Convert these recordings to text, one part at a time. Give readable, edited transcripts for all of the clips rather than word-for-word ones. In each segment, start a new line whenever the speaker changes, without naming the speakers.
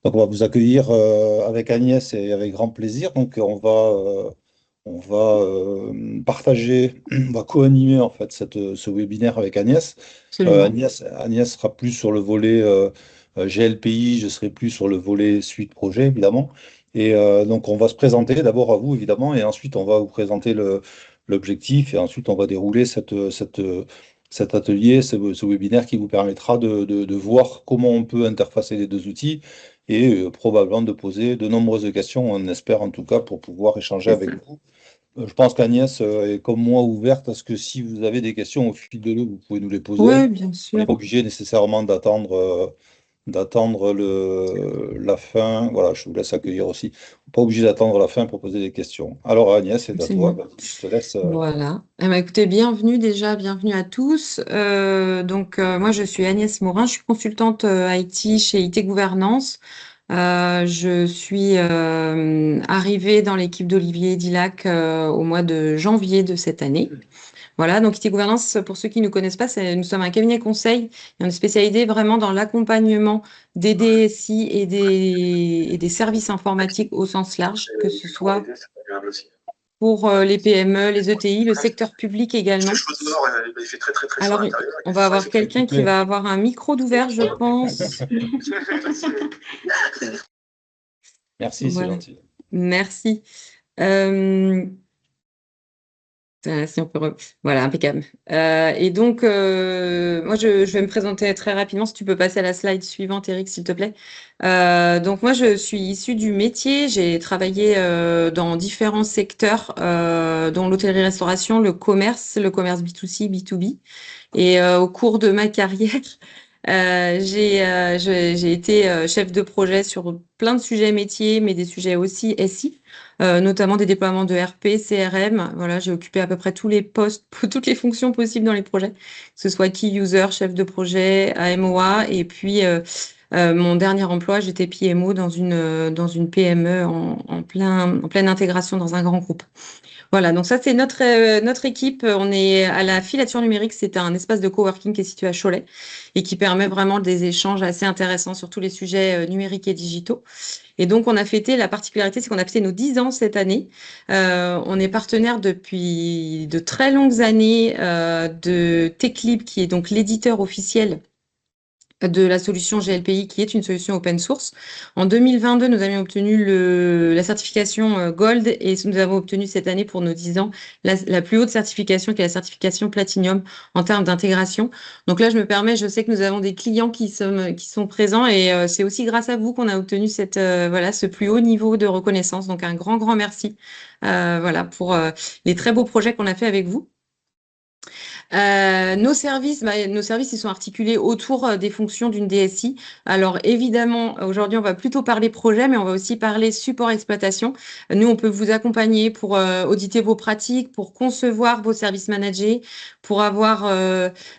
Donc, on va vous accueillir avec Agnès et avec grand plaisir. Donc, on va partager, on va co-animer en fait ce webinaire avec Agnès.
Absolument.
Agnès sera plus sur le volet GLPI, je serai plus sur le volet suite projet, évidemment. Et donc, on va se présenter d'abord à vous, évidemment, et ensuite, on va vous présenter l'objectif, et ensuite, on va dérouler cet atelier, ce webinaire qui vous permettra de voir comment on peut interfacer les deux outils et probablement de poser de nombreuses questions, on espère en tout cas, pour pouvoir échanger
C'est
avec
ça.
vous. Je pense qu'Agnès est comme moi ouverte à ce que si vous avez des questions au fil de l'eau, vous pouvez nous les poser.
Oui, bien
On n'est
sûr.
pas obligé nécessairement d'attendre la fin. Voilà, je vous laisse accueillir aussi. Pas obligé d'attendre la fin pour poser des questions. Alors Agnès, c'est à toi.
Absolument.
Vas-y, je te laisse.
Voilà. Eh ben, écoutez, bienvenue déjà, bienvenue à tous. Moi, je suis Agnès Morin, je suis consultante IT chez IT Gouvernance. Je suis arrivée dans l'équipe d'Olivier Dilac au mois de janvier de cette année. Voilà, donc IT Gouvernance, pour ceux qui ne connaissent pas, nous sommes un cabinet conseil et on est spécialisé vraiment dans l'accompagnement des DSI et des services informatiques au sens large, que ce soit pour les PME, les ETI, le secteur public également. Alors, on va avoir quelqu'un qui
Écoutez,
va avoir un micro d'ouvert, je pense.
merci, c'est
Voilà,
gentil.
merci. Euh, si on peut Voilà, impeccable. Moi, je vais me présenter très rapidement. Si tu peux passer à la slide suivante, Eric, s'il te plaît. Donc, moi, je suis issue du métier. J'ai travaillé dans différents secteurs, dont l'hôtellerie-restauration, le commerce B2C, B2B. Et au cours de ma carrière, j'ai été chef de projet sur plein de sujets métiers, mais des sujets aussi SI, notamment des déploiements de RP, CRM. Voilà, j'ai occupé à peu près tous les postes, toutes les fonctions possibles dans les projets, que ce soit key user, chef de projet, AMOA, et puis mon dernier emploi, j'étais PMO dans une PME en pleine intégration dans un grand groupe. Voilà, donc ça c'est notre équipe. On est à la Filature Numérique, c'est un espace de coworking qui est situé à Cholet et qui permet vraiment des échanges assez intéressants sur tous les sujets numériques et digitaux. Et donc on a fêté, la particularité c'est qu'on a fêté nos 10 ans cette année. On est partenaire depuis de très longues années de TechLib, qui est donc l'éditeur officiel de la solution GLPI, qui est une solution open source. En 2022, nous avions obtenu la certification Gold et nous avons obtenu cette année pour nos 10 ans la plus haute certification, qui est la certification Platinum en termes d'intégration. Donc là, je me permets, je sais que nous avons des clients qui sont présents et c'est aussi grâce à vous qu'on a obtenu voilà, ce plus haut niveau de reconnaissance. Donc un grand, grand merci voilà, pour les très beaux projets qu'on a fait avec vous. Nos services, ils sont articulés autour des fonctions d'une DSI. Alors évidemment, aujourd'hui, on va plutôt parler projet, mais on va aussi parler support exploitation. Nous, on peut vous accompagner pour auditer vos pratiques, pour concevoir vos services managés, pour avoir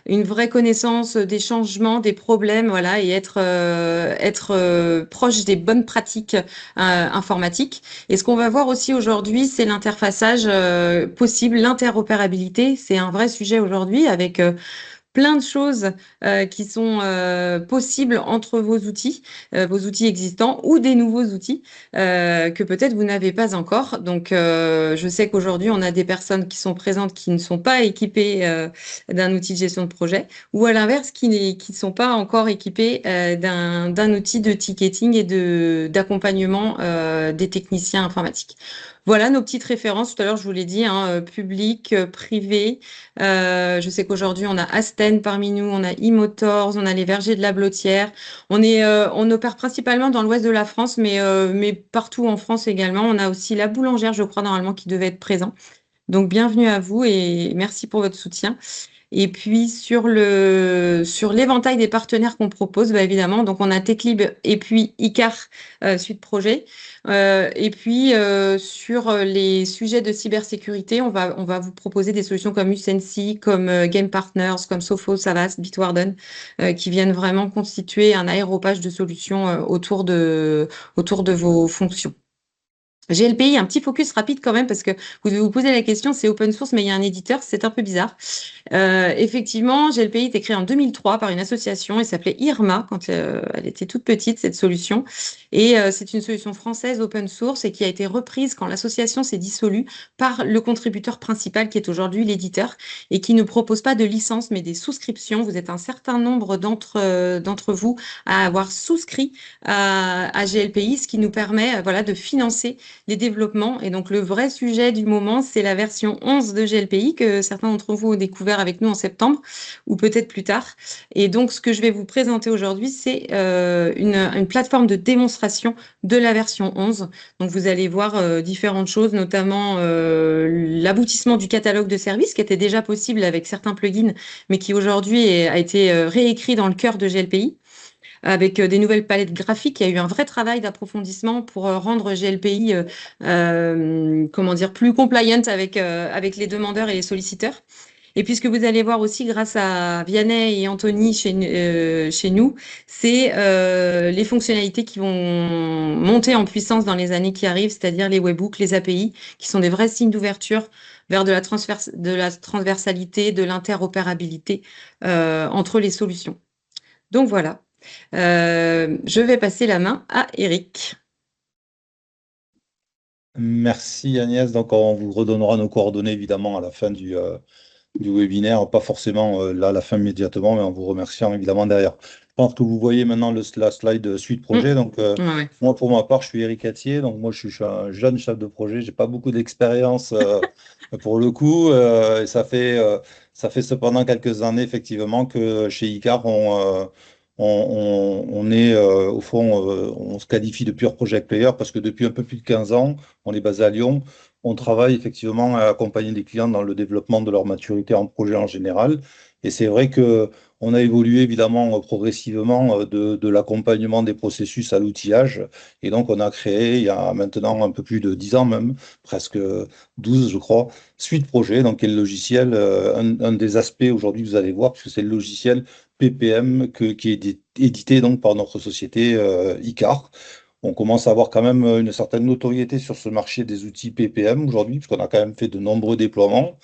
une vraie connaissance des changements, des problèmes, voilà, et être proche des bonnes pratiques informatiques. Et ce qu'on va voir aussi aujourd'hui, c'est l'interfaçage possible, l'interopérabilité. C'est un vrai sujet aujourd'hui avec plein de choses qui sont possibles entre vos outils existants ou des nouveaux outils que peut-être vous n'avez pas encore. Donc, je sais qu'aujourd'hui, on a des personnes qui sont présentes qui ne sont pas équipées d'un outil de gestion de projet ou à l'inverse, qui ne sont pas encore équipées d'un outil de ticketing et d'accompagnement des techniciens informatiques. Voilà nos petites références. Tout à l'heure, je vous l'ai dit, hein, public, privé. Je sais qu'aujourd'hui, on a Asten parmi nous, on a Immotors, on a les Vergers de la Blottière. On opère principalement dans l'ouest de la France, mais partout en France également. On a aussi la Boulangère, je crois, normalement, qui devait être présent. Donc, bienvenue à vous et merci pour votre soutien. Et puis sur l'éventail des partenaires qu'on propose, bah, évidemment, donc on a TechLib et puis Icar Suite Projet. Et puis sur les sujets de cybersécurité, on va vous proposer des solutions comme Usensi, comme Game Partners, comme Sophos, Avast, Bitwarden, qui viennent vraiment constituer un aéropage de solutions autour de vos fonctions. GLPI, un petit focus rapide quand même, parce que vous devez vous poser la question, c'est open source, mais il y a un éditeur, c'est un peu bizarre. Effectivement, GLPI a été créé en 2003 par une association, elle s'appelait IRMA quand elle était toute petite, cette solution. Et c'est une solution française open source et qui a été reprise quand l'association s'est dissolue par le contributeur principal qui est aujourd'hui l'éditeur et qui ne propose pas de licence mais des souscriptions. Vous êtes un certain nombre d'entre vous à avoir souscrit à GLPI, ce qui nous permet voilà, de financer les développements. Et donc, le vrai sujet du moment, c'est la version 11 de GLPI que certains d'entre vous ont découvert avec nous en septembre ou peut-être plus tard. Et donc, ce que je vais vous présenter aujourd'hui, c'est une plateforme de démonstration de la version 11. Donc, vous allez voir différentes choses, notamment l'aboutissement du catalogue de services qui était déjà possible avec certains plugins, mais qui aujourd'hui a été réécrit dans le cœur de GLPI avec des nouvelles palettes graphiques. Il y a eu un vrai travail d'approfondissement pour rendre GLPI comment dire, plus compliant avec les demandeurs et les solliciteurs. Et puis, ce que vous allez voir aussi grâce à Vianney et Anthony chez nous, c'est les fonctionnalités qui vont monter en puissance dans les années qui arrivent, c'est-à-dire les webhooks, les API, qui sont des vrais signes d'ouverture vers de la transversalité, de l'interopérabilité entre les solutions. Donc voilà. Je vais passer la main à Eric.
Merci Agnès. Donc, on vous redonnera nos coordonnées évidemment à la fin du webinaire, pas forcément là à la fin immédiatement, mais en vous remerciant évidemment derrière. Je pense que vous voyez maintenant la slide suite projet.
Mm.
Donc,
Ouais, ouais.
moi, pour ma part, je suis Eric Atier. Donc, moi, je suis un jeune chef de projet. J'ai pas beaucoup d'expérience pour le coup. Et ça fait cependant quelques années, effectivement, que chez Icar, on est, au fond, on se qualifie de pure project player parce que depuis un peu plus de 15 ans, on est basé à Lyon. On travaille effectivement à accompagner les clients dans le développement de leur maturité en projet en général. Et c'est vrai que on a évolué évidemment progressivement de l'accompagnement des processus à l'outillage. Et donc, on a créé, il y a maintenant un peu plus de 10 ans même, presque 12 je crois, Suite Projet, donc qui est le logiciel, un des aspects aujourd'hui, vous allez voir, puisque c'est le logiciel PPM qui est édité donc par notre société Icar. On commence à avoir quand même une certaine notoriété sur ce marché des outils PPM aujourd'hui, puisqu'on a quand même fait de nombreux déploiements.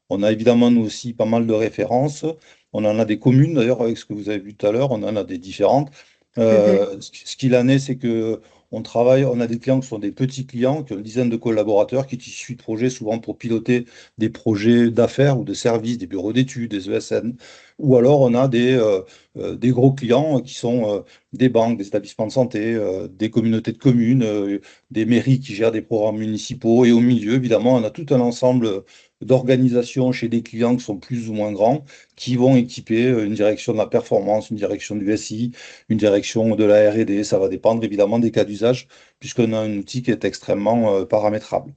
On a évidemment, nous aussi, pas mal de références. On en a des communes, d'ailleurs, avec ce que vous avez vu tout à l'heure, on en a des différentes.
Mhm.
Ce qu'il en est, c'est que on travaille, on a des clients qui sont des petits clients, qui ont une dizaine de collaborateurs, qui suivent de projets souvent pour piloter des projets d'affaires ou de services, des bureaux d'études, des ESN. Ou alors, on a des gros clients qui sont des banques, des établissements de santé, des communautés de communes, des mairies qui gèrent des programmes municipaux. Et au milieu, évidemment, on a tout un ensemble d'organisations chez des clients qui sont plus ou moins grands, qui vont équiper une direction de la performance, une direction du SI, une direction de la R&D. Ça va dépendre évidemment des cas d'usage, puisqu'on a un outil qui est extrêmement paramétrable.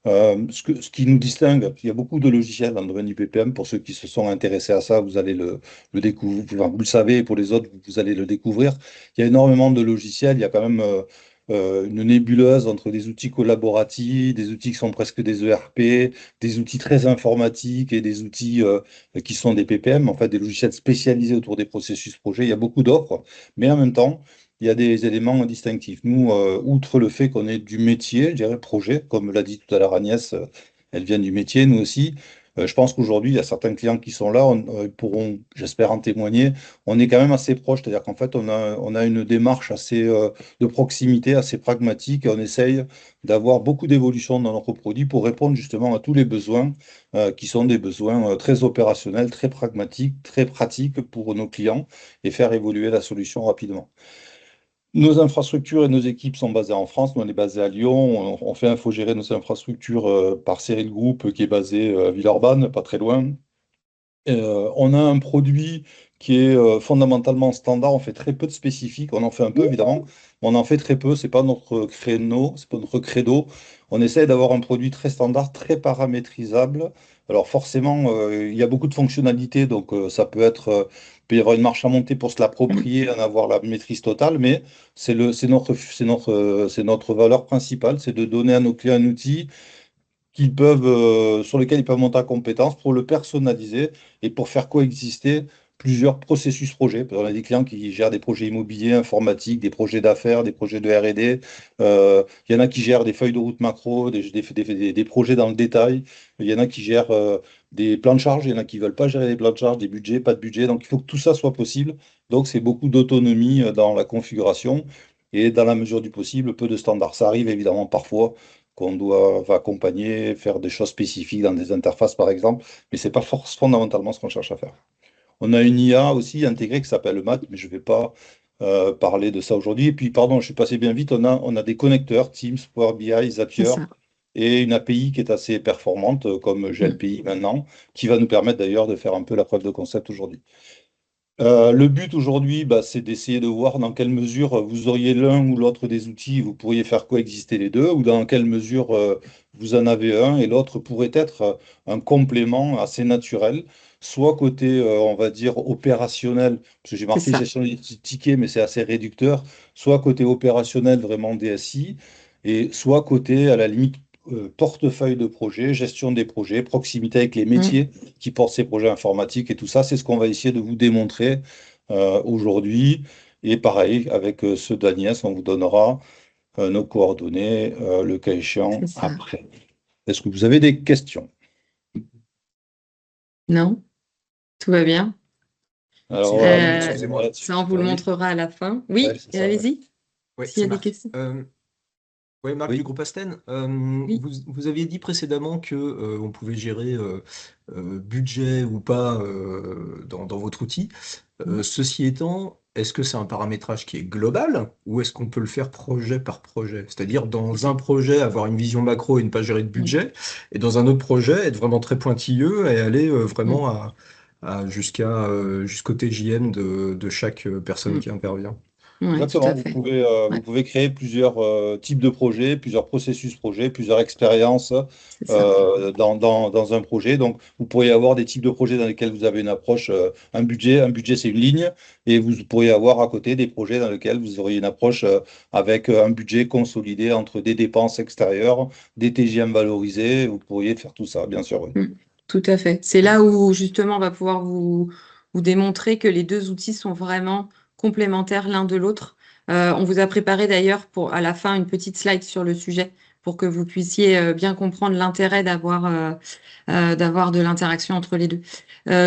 Ce qui nous distingue, il y a beaucoup de logiciels dans le domaine du PPM. Pour ceux qui se sont intéressés à ça, vous allez le découvrir. Enfin, vous le savez, et pour les autres, vous allez le découvrir. Il y a énormément de logiciels. Il y a quand même une nébuleuse entre des outils collaboratifs, des outils qui sont presque des ERP, des outils très informatiques et des outils qui sont des PPM, en fait, des logiciels spécialisés autour des processus projets. Il y a beaucoup d'offres, mais en même temps, il y a des éléments distinctifs. Nous, outre le fait qu'on est du métier, je dirais projet, comme l'a dit tout à l'heure Agnès, elle vient du métier, nous aussi. Je pense qu'aujourd'hui, il y a certains clients qui sont là, pourront, j'espère, en témoigner. On est quand même assez proche, c'est-à-dire qu'en fait, on a une démarche assez de proximité, assez pragmatique, et on essaye d'avoir beaucoup d'évolution dans notre produit pour répondre justement à tous les besoins qui sont des besoins très opérationnels, très pragmatiques, très pratiques pour nos clients et faire évoluer la solution rapidement. Nos infrastructures et nos équipes sont basées en France. Nous, on est basé à Lyon. On fait infogérer nos infrastructures par Cyril Group qui est basé à Villeurbanne, pas très loin. On a un produit qui est fondamentalement standard. On fait très peu de spécifiques. On en fait un peu, évidemment, mais on en fait très peu. C'est pas notre créneau, c'est pas notre credo. On essaie d'avoir un produit très standard, très paramétrisable. Alors forcément, il y a beaucoup de fonctionnalités, donc ça peut être, peut y avoir une marche à monter pour se l'approprier, en avoir la maîtrise totale, mais c'est notre valeur principale, c'est de donner à nos clients un outil qu'ils peuvent, sur lesquels ils peuvent monter en compétence pour le personnaliser et pour faire coexister plusieurs processus projets. On a des clients qui gèrent des projets immobiliers, informatiques, des projets d'affaires, des projets de R&D. Il y en a qui gèrent des feuilles de route macro, des projets dans le détail. Il y en a qui gèrent des plans de charge. Il y en a qui ne veulent pas gérer des plans de charge, des budgets, pas de budget. Donc, il faut que tout ça soit possible. Donc, c'est beaucoup d'autonomie dans la configuration et dans la mesure du possible, peu de standards. Ça arrive évidemment parfois qu'on doit accompagner, faire des choses spécifiques dans des interfaces, par exemple, mais ce n'est pas fondamentalement ce qu'on cherche à faire. On a une IA aussi intégrée qui s'appelle Math, mais je ne vais pas parler de ça aujourd'hui. Et puis, pardon, je suis passé bien vite, on a des connecteurs, Teams, Power BI,
C'est
Zapier,
ça.
et une API qui est assez performante, comme
Mm.
GLPI maintenant, qui va nous permettre d'ailleurs de faire un peu la preuve de concept aujourd'hui. Le but aujourd'hui, bah, c'est d'essayer de voir dans quelle mesure vous auriez l'un ou l'autre des outils, vous pourriez faire coexister les deux, ou dans quelle mesure vous en avez un et l'autre pourrait être un complément assez naturel, soit côté, on va dire, opérationnel, parce que j'ai
C'est
marqué
ça.
gestion des tickets, mais c'est assez réducteur, soit côté opérationnel, vraiment DSI, et soit côté, à la limite, portefeuille de projet, gestion des projets, proximité avec les
Mm.
métiers qui portent ces projets informatiques et tout ça, c'est ce qu'on va essayer de vous démontrer aujourd'hui. Et pareil, avec ceux d'Agnès, on vous donnera nos coordonnées, le cas
C'est
échéant,
ça.
après. Est-ce que vous avez des questions?
Non? Tout va bien?
Alors,
Excusez-moi.
Ça, on vous le
oui,
montrera à la fin.
ouais,
Oui,
c'est ça. Ouais.
allez-y,
Oui,
s'il y
c'est
a des
Marc.
questions.
Oui, Marc du
Oui,
groupe Asten.
Oui.
Vous aviez dit précédemment que on pouvait gérer budget ou pas dans votre outil.
Mm.
Ceci étant, est-ce que c'est un paramétrage qui est global ou est-ce qu'on peut le faire projet par projet? C'est-à-dire dans un projet avoir une vision macro et ne pas gérer de
Mm.
budget, et dans un autre projet être vraiment très pointilleux et aller
Mm.
vraiment jusqu'au TJM de chaque personne
Mm.
qui intervient.
Ouais, tout
exactement.
à fait.
Vous
Ouais,
pouvez créer plusieurs types de projets, plusieurs processus projets, plusieurs expériences
c'est ça.
dans un projet. Donc, vous pourriez avoir des types de projets dans lesquels vous avez une approche, un budget. Un budget, c'est une ligne. Et vous pourriez avoir à côté des projets dans lesquels vous auriez une approche avec un budget consolidé entre des dépenses extérieures, des TGM valorisés. Vous pourriez faire tout ça, bien sûr. Oui.
Mm. Tout à fait. C'est là où justement on va pouvoir vous démontrer que les deux outils sont vraiment complémentaires l'un de l'autre. On vous a préparé d'ailleurs pour à la fin une petite slide sur le sujet pour que vous puissiez bien comprendre l'intérêt d'avoir de l'interaction entre les deux.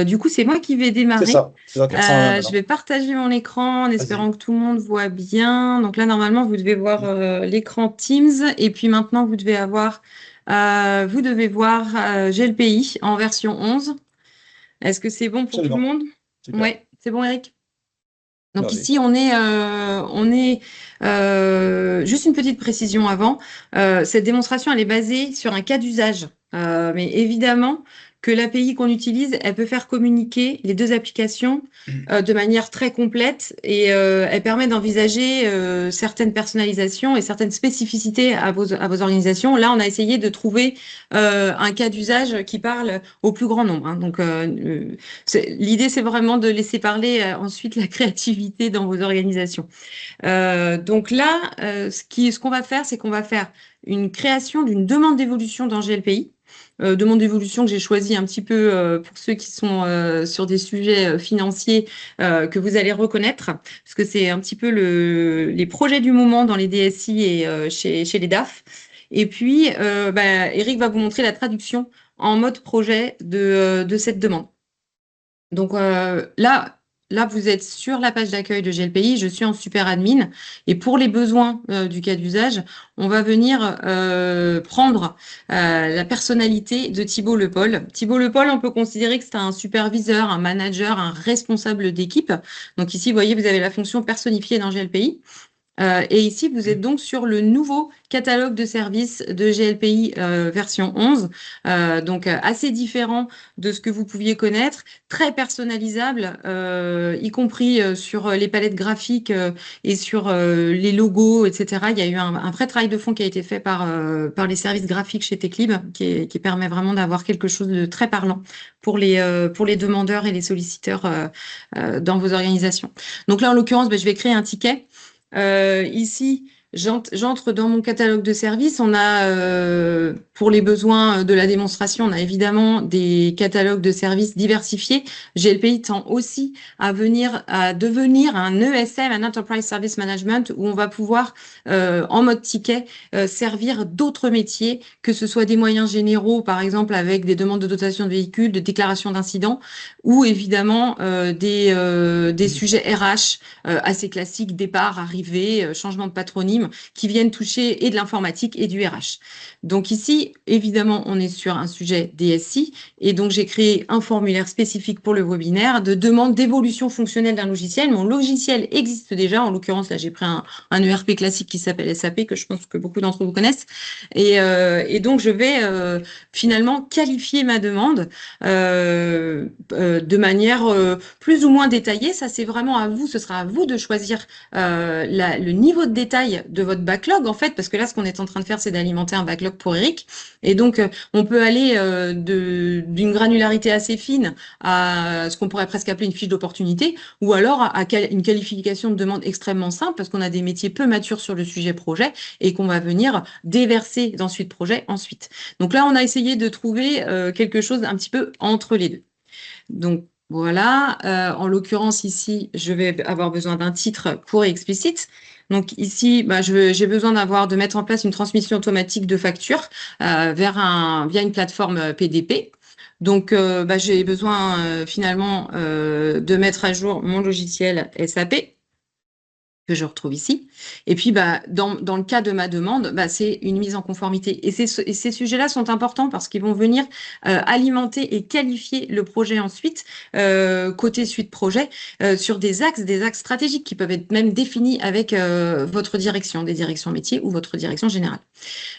Du coup, c'est moi qui vais démarrer.
C'est ça, 401
Je
maintenant.
vais partager mon écran en
Vas-y.
espérant que tout le monde voit bien. Donc là, normalement, vous devez voir l'écran Teams et puis maintenant, vous devez voir GLPI en version 11. Est-ce que c'est bon pour tout le
Absolument.
monde?
Super.
Ouais, c'est bon, Eric? Donc
Allez.
ici, juste une petite précision avant. Cette démonstration, elle est basée sur un cas d'usage. Mais évidemment que l'API qu'on utilise, elle peut faire communiquer les deux applications de manière très complète et elle permet d'envisager certaines personnalisations et certaines spécificités à vos organisations. Là, on a essayé de trouver un cas d'usage qui parle au plus grand nombre, hein. Donc, l'idée, c'est vraiment de laisser parler ensuite la créativité dans vos organisations. Donc là, ce qu'on va faire, c'est qu'on va faire une création d'une demande d'évolution dans GLPI. Demande d'évolution que j'ai choisie un petit peu pour ceux qui sont sur des sujets financiers que vous allez reconnaître, parce que c'est un petit peu les projets du moment dans les DSI et chez les DAF. Et puis, Eric va vous montrer la traduction en mode projet de cette demande. Donc là, vous êtes sur la page d'accueil de GLPI, je suis en super admin et pour les besoins du cas d'usage, on va venir prendre la personnalité de Thibaut Lepol. Thibaut Lepol, on peut considérer que c'est un superviseur, un manager, un responsable d'équipe. Donc ici, vous voyez, vous avez la fonction personnifiée dans GLPI. Et ici, vous êtes donc sur le nouveau catalogue de services de GLPI version 11, donc assez différent de ce que vous pouviez connaître, très personnalisable, y compris sur les palettes graphiques et sur les logos, etc. Il y a eu un vrai travail de fond qui a été fait par les services graphiques chez Techlib, qui permet vraiment d'avoir quelque chose de très parlant pour les demandeurs et les solliciteurs dans vos organisations. Donc là, en l'occurrence, je vais créer un ticket. Ici, j'entre dans mon catalogue de services. On a, pour les besoins de la démonstration, on a évidemment des catalogues de services diversifiés. GLPI tend aussi à devenir un ESM, un Enterprise Service Management, où on va pouvoir, en mode ticket, servir d'autres métiers, que ce soit des moyens généraux, par exemple avec des demandes de dotation de véhicules, de déclaration d'incidents, ou évidemment des sujets RH assez classiques, départ, arrivée, changement de patronyme, qui viennent toucher et de l'informatique et du RH. Donc ici, évidemment, on est sur un sujet DSI, et donc j'ai créé un formulaire spécifique pour le webinaire de demande d'évolution fonctionnelle d'un logiciel. Mon logiciel existe déjà, en l'occurrence là j'ai pris un ERP classique qui s'appelle SAP, que je pense que beaucoup d'entre vous connaissent, et donc je vais finalement qualifier ma demande de manière plus ou moins détaillée. Ça c'est vraiment à vous, ce sera à vous de choisir le niveau de détail de votre backlog, en fait, parce que là, ce qu'on est en train de faire, c'est d'alimenter un backlog pour Eric. Et donc, on peut aller d'une granularité assez fine à ce qu'on pourrait presque appeler une fiche d'opportunité, ou alors à une qualification de demande extrêmement simple, parce qu'on a des métiers peu matures sur le sujet projet et qu'on va venir déverser dans Suite Projet ensuite. Donc là, on a essayé de trouver quelque chose un petit peu entre les deux. Donc, voilà, en l'occurrence ici, je vais avoir besoin d'un titre court et explicite. Donc ici, j'ai besoin de mettre en place une transmission automatique de factures via une plateforme PDP. Donc, j'ai besoin finalement de mettre à jour mon logiciel SAP, que je retrouve ici. Et puis, dans le cas de ma demande, c'est une mise en conformité. Et ces sujets-là sont importants parce qu'ils vont venir alimenter et qualifier le projet ensuite, côté suite projet, sur des axes stratégiques qui peuvent être même définis avec votre direction, des directions métiers ou votre direction générale.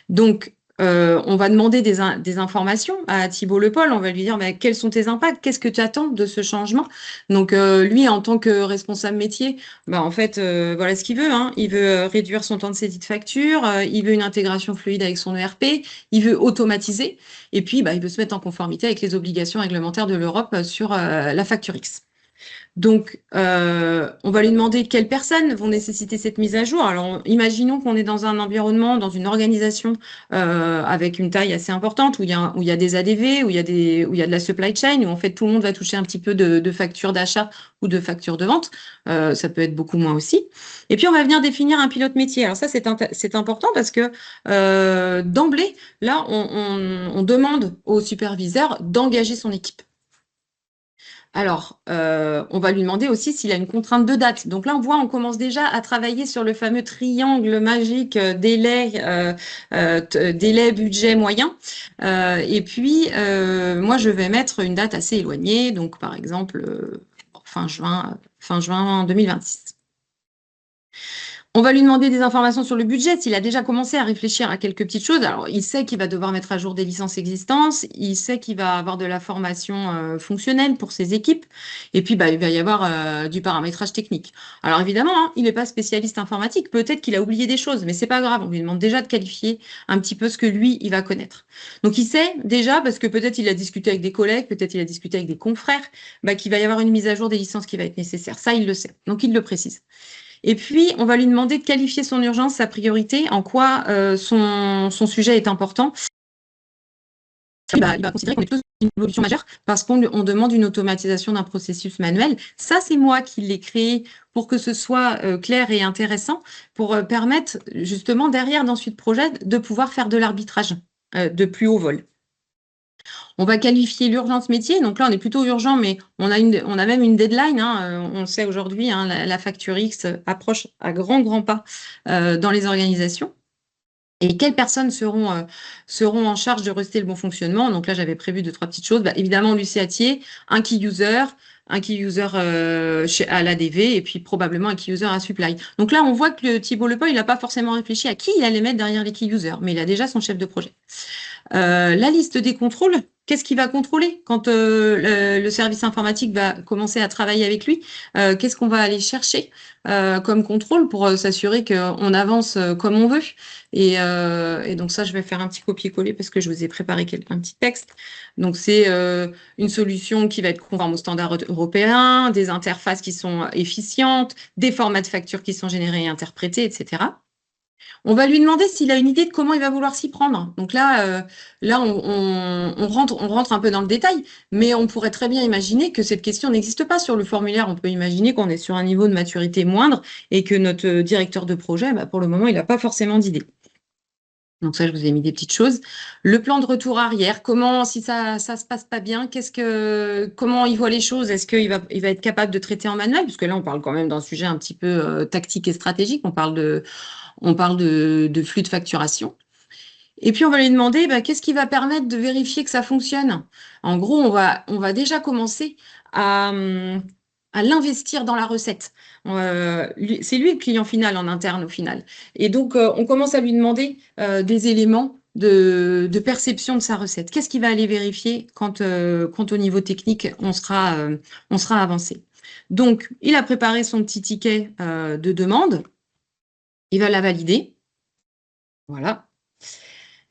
Donc, on va demander des informations à Thibault Lepol. On va lui dire quels sont tes impacts, qu'est-ce que tu attends de ce changement. Donc lui, en tant que responsable métier, en fait, voilà ce qu'il veut. Hein. Il veut réduire son temps de saisie de facture, il veut une intégration fluide avec son ERP, il veut automatiser, et puis il veut se mettre en conformité avec les obligations réglementaires de l'Europe sur la facture X. Donc, on va lui demander quelles personnes vont nécessiter cette mise à jour. Alors, imaginons qu'on est dans un environnement, dans une organisation avec une taille assez importante, où il y a des ADV, où il y a de la supply chain, où en fait tout le monde va toucher un petit peu de factures d'achat ou de factures de vente. Ça peut être beaucoup moins aussi. Et puis, on va venir définir un pilote métier. Alors ça, c'est important parce que d'emblée, là, on demande au superviseur d'engager son équipe. Alors, on va lui demander aussi s'il a une contrainte de date. Donc là, on commence déjà à travailler sur le fameux triangle magique délai, budget, moyen. Et puis, moi, je vais mettre une date assez éloignée. Donc, par exemple, fin juin 2026. On va lui demander des informations sur le budget, s'il a déjà commencé à réfléchir à quelques petites choses. Alors, il sait qu'il va devoir mettre à jour des licences existantes, il sait qu'il va avoir de la formation fonctionnelle pour ses équipes, et puis il va y avoir du paramétrage technique. Alors évidemment, hein, il n'est pas spécialiste informatique, peut-être qu'il a oublié des choses, mais c'est pas grave, on lui demande déjà de qualifier un petit peu ce que lui, il va connaître. Donc il sait déjà, parce que peut-être il a discuté avec des collègues, peut-être il a discuté avec des confrères, qu'il va y avoir une mise à jour des licences qui va être nécessaire. Ça, il le sait, donc il le précise. Et puis, on va lui demander de qualifier son urgence, sa priorité, en quoi son sujet est important. Il va considérer qu'on est tous une évolution majeure parce qu'on demande une automatisation d'un processus manuel. Ça, c'est moi qui l'ai créé pour que ce soit clair et intéressant, pour permettre justement derrière dans Suite Projet de pouvoir faire de l'arbitrage de plus haut vol. On va qualifier l'urgence métier. Donc là, on est plutôt urgent, mais on a même une deadline. Hein, on le sait aujourd'hui, hein, la facture X approche à grands pas dans les organisations. Et quelles personnes seront en charge de rester le bon fonctionnement? Donc là, j'avais prévu 2-3 petites choses. Évidemment, Lucie Atier, un key user à l'ADV et puis probablement un key user à supply. Donc là, on voit que Thibault Lepol, il n'a pas forcément réfléchi à qui il allait mettre derrière les key users, mais il a déjà son chef de projet. La liste des contrôles, qu'est-ce qu'il va contrôler quand le service informatique va commencer à travailler avec lui? Qu'est-ce qu'on va aller chercher comme contrôle pour s'assurer qu'on avance comme on veut? Et donc ça, je vais faire un petit copier-coller parce que je vous ai préparé un petit texte. Donc c'est une solution qui va être conforme aux standards européens, des interfaces qui sont efficientes, des formats de factures qui sont générés et interprétés, etc. On va lui demander s'il a une idée de comment il va vouloir s'y prendre. Donc là, on rentre un peu dans le détail, mais on pourrait très bien imaginer que cette question n'existe pas sur le formulaire. On peut imaginer qu'on est sur un niveau de maturité moindre et que notre directeur de projet, bah, pour le moment, il n'a pas forcément d'idée. Donc ça, je vous ai mis des petites choses. Le plan de retour arrière, comment, si ça se passe pas bien, comment il voit les choses? Est-ce qu'il va être capable de traiter en manuel? Parce que là, on parle quand même d'un sujet un petit peu tactique et stratégique. On parle de flux de facturation. Et puis, on va lui demander qu'est-ce qui va permettre de vérifier que ça fonctionne. En gros, on va déjà commencer à, hum, à l'investir dans la recette. C'est lui le client final en interne au final. Et donc, on commence à lui demander des éléments de perception de sa recette. Qu'est-ce qu'il va aller vérifier quand au niveau technique, on sera avancé. Donc, il a préparé son petit ticket de demande. Il va la valider. Voilà.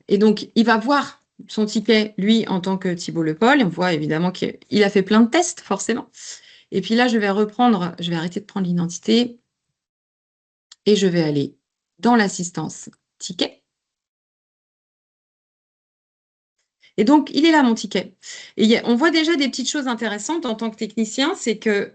Et donc, il va voir son ticket, lui, en tant que Thibault Le Paul. On voit évidemment qu'il a fait plein de tests, forcément. Et puis là, je vais arrêter de prendre l'identité et je vais aller dans l'assistance ticket. Et donc, il est là, mon ticket. Et on voit déjà des petites choses intéressantes en tant que technicien, c'est que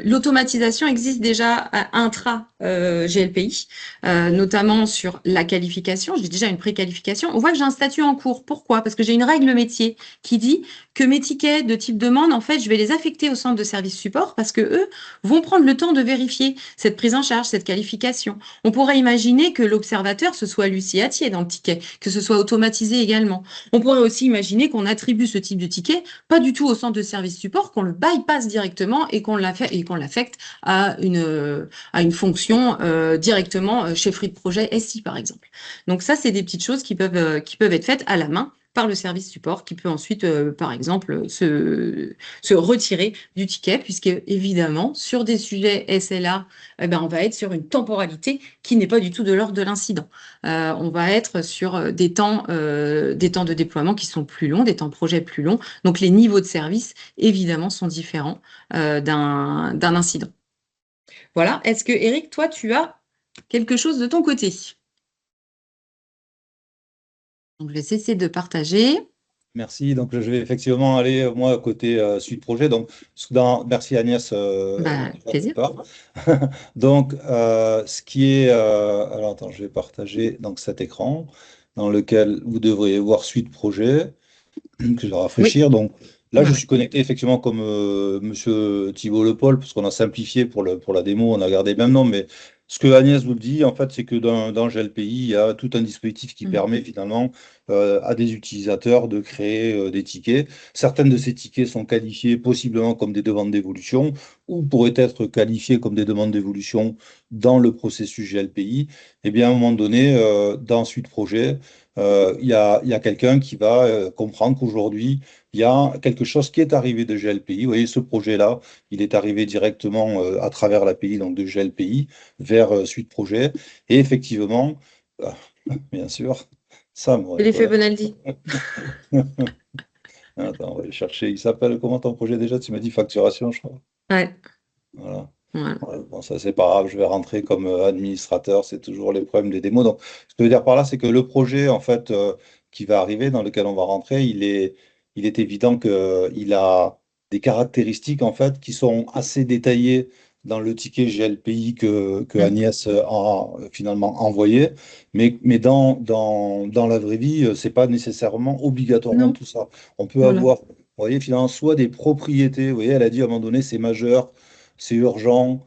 l'automatisation existe déjà intra-GLPI, notamment sur la qualification. J'ai déjà une préqualification. On voit que j'ai un statut en cours. Pourquoi? Parce que j'ai une règle métier qui dit que mes tickets de type demande, en fait, je vais les affecter au centre de service support parce que eux vont prendre le temps de vérifier cette prise en charge, cette qualification. On pourrait imaginer que l'observateur, ce soit Lucie Atier dans le ticket, que ce soit automatisé également. On pourrait aussi imaginer qu'on attribue ce type de ticket pas du tout au centre de service support, qu'on le bypasse directement et qu'on l'affecte à une fonction directement chefferie de projet SI, par exemple. Donc ça, c'est des petites choses qui peuvent être faites à la main par le service support qui peut ensuite, par exemple, se retirer du ticket, puisque évidemment, sur des sujets SLA, on va être sur une temporalité qui n'est pas du tout de l'ordre de l'incident. On va être sur des temps de déploiement qui sont plus longs, des temps projet plus longs. Donc les niveaux de service, évidemment, sont différents d'un incident. Voilà. Est-ce que, Eric, toi, tu as quelque chose de ton côté? Donc, je vais cesser de partager.
Merci. Donc, je vais effectivement aller, moi, côté suite projet. Donc, merci Agnès déjà, d'une
Plaisir.
part. Donc, ce qui est. Alors, attends, je vais partager donc, cet écran dans lequel vous devriez voir suite projet, que je vais
Oui.
rafraîchir. Donc, là,
Ouais,
je
ouais.
suis connecté effectivement comme Monsieur Thibault Le Paul, parce qu'on a simplifié pour la démo, on a gardé le même nom. Mais ce que Agnès vous le dit, en fait, c'est que dans GLPI, il y a tout un dispositif qui
Mm.
permet finalement à des utilisateurs de créer des tickets. Certaines de ces tickets sont qualifiées possiblement comme des demandes d'évolution ou pourraient être qualifiées comme des demandes d'évolution dans le processus GLPI. Et bien, à un moment donné, dans Suite Projet, il y a quelqu'un qui va comprendre qu'aujourd'hui, il y a quelque chose qui est arrivé de GLPI. Vous voyez, ce projet-là, il est arrivé directement à travers l'API donc de GLPI vers Suite Projet. Et effectivement, bien sûr, ça, on va
C'est
les
l'effet
connaître.
Bonaldi.
Attends, on va aller chercher. Il s'appelle comment ton projet déjà? Tu m'as dit facturation, je crois.
Ouais.
Voilà.
Voilà.
Ouais, bon, ça, c'est pas grave, je vais rentrer comme administrateur, c'est toujours les problèmes des démos. Donc, ce que je veux dire par là, c'est que le projet, en fait, qui va arriver, dans lequel on va rentrer, il est évident qu'il a des caractéristiques, en fait, qui sont assez détaillées dans le ticket GLPI que
Mm.
Agnès a finalement envoyé. Mais dans la vraie vie, c'est pas nécessairement obligatoirement
Non.
tout ça. On peut
Voilà.
avoir, vous voyez, finalement, soit des propriétés, vous voyez, elle a dit à un moment donné, c'est majeur, c'est urgent.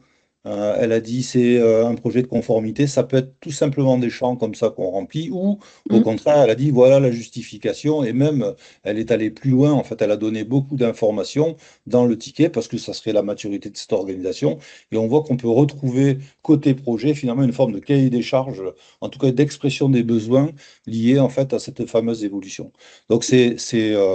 Elle a dit c'est un projet de conformité. Ça peut être tout simplement des champs comme ça qu'on remplit, ou au
Mm.
contraire, elle a dit voilà la justification. Et même, elle est allée plus loin. En fait, elle a donné beaucoup d'informations dans le ticket parce que ça serait la maturité de cette organisation. Et on voit qu'on peut retrouver côté projet finalement une forme de cahier des charges, en tout cas d'expression des besoins liés en fait à cette fameuse évolution. Donc c'est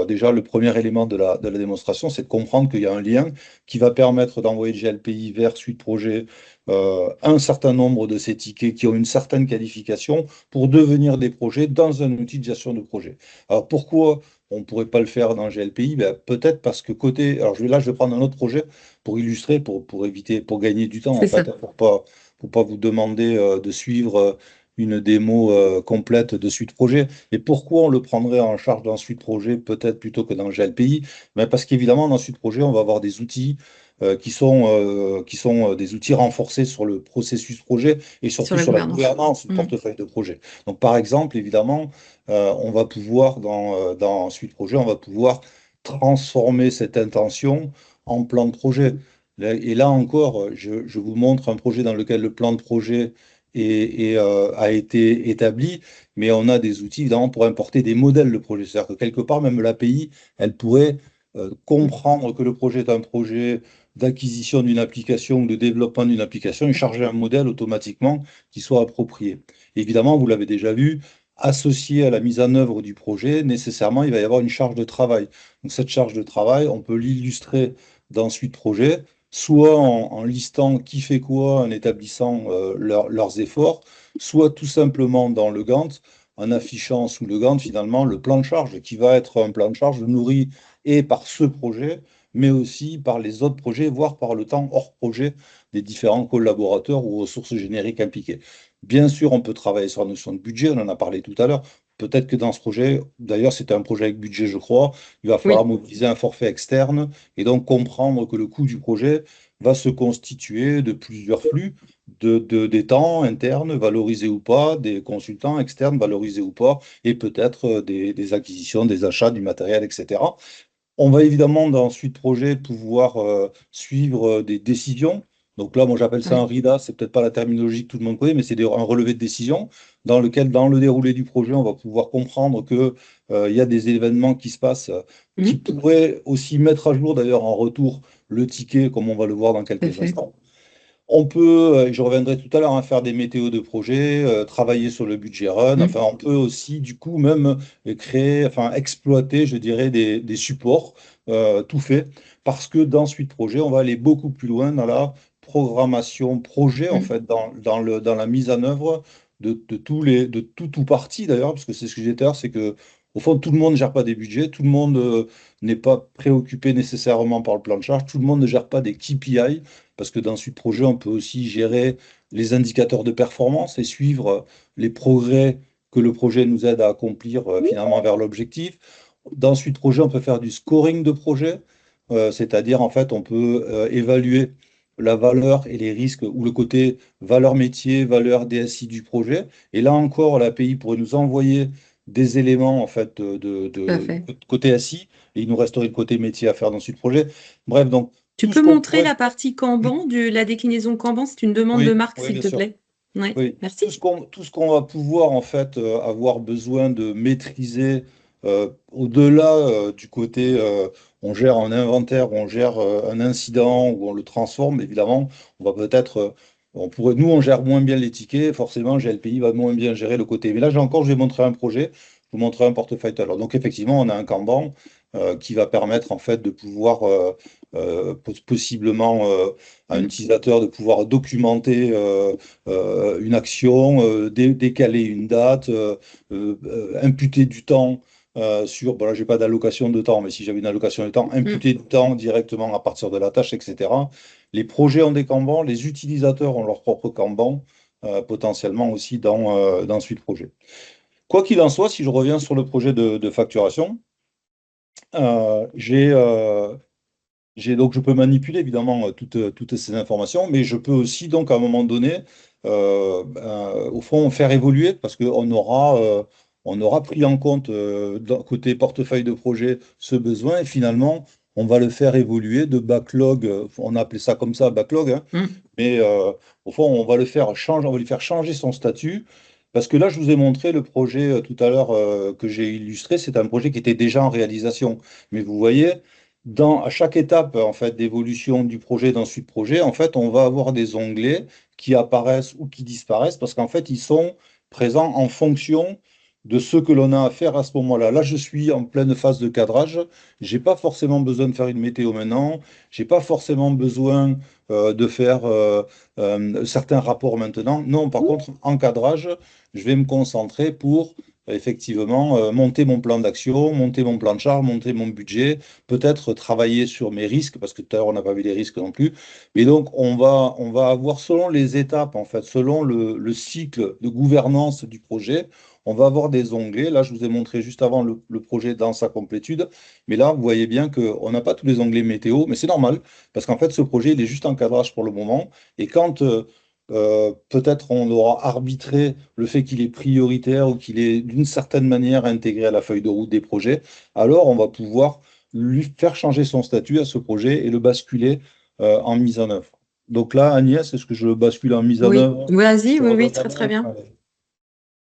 déjà le premier élément de la démonstration, c'est de comprendre qu'il y a un lien qui va permettre d'envoyer de GLPI vers Suite Projet un certain nombre de ces tickets qui ont une certaine qualification pour devenir des projets dans un outil de gestion de projet. Alors pourquoi on ne pourrait pas le faire dans GLPI? Ben, peut-être parce que côté. Alors je vais prendre un autre projet pour illustrer, pour éviter, pour gagner du temps en
C'est ça.
fait, pour pas vous demander de suivre une démo complète de suite projet. Et pourquoi on le prendrait en charge dans suite projet, peut-être plutôt que dans le GLPI? Ben parce qu'évidemment, dans suite projet, on va avoir des outils qui sont des outils renforcés sur le processus projet et
sur
surtout
la
sur la
gouvernance.
gouvernance du
Mm.
portefeuille de projet. Donc, par exemple, évidemment, on va pouvoir, dans suite projet, on va pouvoir transformer cette intention en plan de projet. Et là encore, je vous montre un projet dans lequel le plan de projet a été établi, mais on a des outils évidemment pour importer des modèles de projet. C'est-à-dire que quelque part, même l'API, elle pourrait comprendre que le projet est un projet d'acquisition d'une application ou de développement d'une application et charger un modèle automatiquement qui soit approprié. Évidemment, vous l'avez déjà vu, associé à la mise en œuvre du projet, nécessairement, il va y avoir une charge de travail. Donc cette charge de travail, on peut l'illustrer dans Suite Projet, soit en listant qui fait quoi, en établissant leurs efforts, soit tout simplement dans le Gantt, en affichant sous le Gantt finalement le plan de charge, qui va être un plan de charge nourri et par ce projet, mais aussi par les autres projets, voire par le temps hors projet des différents collaborateurs ou ressources génériques impliquées. Bien sûr, on peut travailler sur la notion de budget, on en a parlé tout à l'heure. Peut-être que dans ce projet, d'ailleurs c'était un projet avec budget, je crois, il va falloir
Oui,
mobiliser un forfait externe et donc comprendre que le coût du projet va se constituer de plusieurs flux, des temps internes valorisés ou pas, des consultants externes valorisés ou pas, et peut-être des acquisitions, des achats, du matériel, etc. On va évidemment, dans Suite Projet, pouvoir suivre des décisions. Donc là, moi, j'appelle ça un
oui.
RIDA. C'est peut-être pas la terminologie que tout le monde connaît, mais c'est un relevé de décision dans lequel, dans le déroulé du projet, on va pouvoir comprendre que, il y a des événements qui se passent qui
Mhm.
pourraient aussi mettre à jour, d'ailleurs, en retour, le ticket, comme on va le voir dans
Tout à
quelques
fait.
instants. On peut, et je reviendrai tout à l'heure, faire des météos de projet, travailler sur le budget run.
Mm.
Enfin, on peut aussi, du coup, même créer, enfin, exploiter, je dirais, des supports tout faits. Parce que dans Suite Projet, on va aller beaucoup plus loin dans la programmation projet, en
Mm.
fait, dans la mise en œuvre de tout parti, d'ailleurs, parce que c'est ce que j'ai dit tout à l'heure, c'est que, au fond, tout le monde ne gère pas des budgets, tout le monde n'est pas préoccupé nécessairement par le plan de charge, tout le monde ne gère pas des KPI parce que dans Suite Projet, on peut aussi gérer les indicateurs de performance et suivre les progrès que le projet nous aide à accomplir finalement vers l'objectif. Dans Suite Projet, on peut faire du scoring de projet, c'est-à-dire en fait, on peut évaluer la valeur et les risques ou le côté valeur métier, valeur DSI du projet. Et là encore, l'API pourrait nous envoyer des éléments en fait
Tout à fait.
côté SI et il nous resterait le côté métier à faire dans Suite Projet. Bref, donc
Tu
tout ce
peux
qu'on
montrer
pourrait.
la partie Kanban, la déclinaison Kanban, c'est une demande de
Oui,
marque,
oui,
s'il
bien
te
sûr.
plaît. Oui,
Oui,
merci.
tout ce qu'on va pouvoir en fait avoir besoin de maîtriser au-delà du côté on gère un inventaire, on gère un incident ou on le transforme, évidemment, on va peut-être nous on gère moins bien les tickets, forcément GLPI va moins bien gérer le côté. Mais là j'ai encore, je vais montrer un projet, je vous montrer un portefeuille tout à l'heure. Donc effectivement, on a un Kanban qui va permettre en fait de pouvoir possiblement à un
Mm.
utilisateur de pouvoir documenter une action, décaler une date, imputer du temps sur, bon là, j'ai pas d'allocation de temps, mais si j'avais une allocation de temps,
Mm.
imputer du temps directement à partir de la tâche, etc. Les projets ont des Kanban, les utilisateurs ont leur propre Kanban, potentiellement aussi dans Suite Projet. Quoi qu'il en soit, si je reviens sur le projet de facturation, euh, j'ai euh, donc, je peux manipuler évidemment toutes ces informations, mais je peux aussi, donc, à un moment donné, au fond, faire évoluer parce on aura pris en compte, côté portefeuille de projet, ce besoin et finalement, on va le faire évoluer de backlog, on a appelé ça comme ça, backlog, hein,
Mm.
mais au fond, on va le faire changer, on va lui faire changer son statut. Parce que là, je vous ai montré le projet tout à l'heure que j'ai illustré. C'est un projet qui était déjà en réalisation. Mais vous voyez, à chaque étape en fait, d'évolution du projet dans Suite Projet, en fait, on va avoir des onglets qui apparaissent ou qui disparaissent parce qu'en fait, ils sont présents en fonction de ce que l'on a à faire à ce moment-là. Là, je suis en pleine phase de cadrage. J'ai pas forcément besoin de faire une météo maintenant. J'ai pas forcément besoin de faire certains rapports maintenant. Non, par contre, en cadrage, je vais me concentrer pour effectivement, monter mon plan d'action, monter mon plan de charge, monter mon budget, peut-être travailler sur mes risques, parce que tout à l'heure, on n'a pas vu les risques non plus. Et donc, on va avoir, selon les étapes, en fait, selon le cycle de gouvernance du projet, on va avoir des onglets. Là, je vous ai montré juste avant le projet dans sa complétude. Mais là, vous voyez bien qu'on n'a pas tous les onglets météo, mais c'est normal, parce qu'en fait, ce projet, il est juste en cadrage pour le moment. Et quand peut-être on aura arbitré le fait qu'il est prioritaire ou qu'il est d'une certaine manière intégré à la feuille de route des projets, alors on va pouvoir lui faire changer son statut à ce projet et le basculer en mise en œuvre. Donc là, Agnès, est-ce que je le bascule en mise en
Oui,
œuvre? Je
vas-y,
te
oui, oui,
redonne la
très très
main.
bien.
Allez.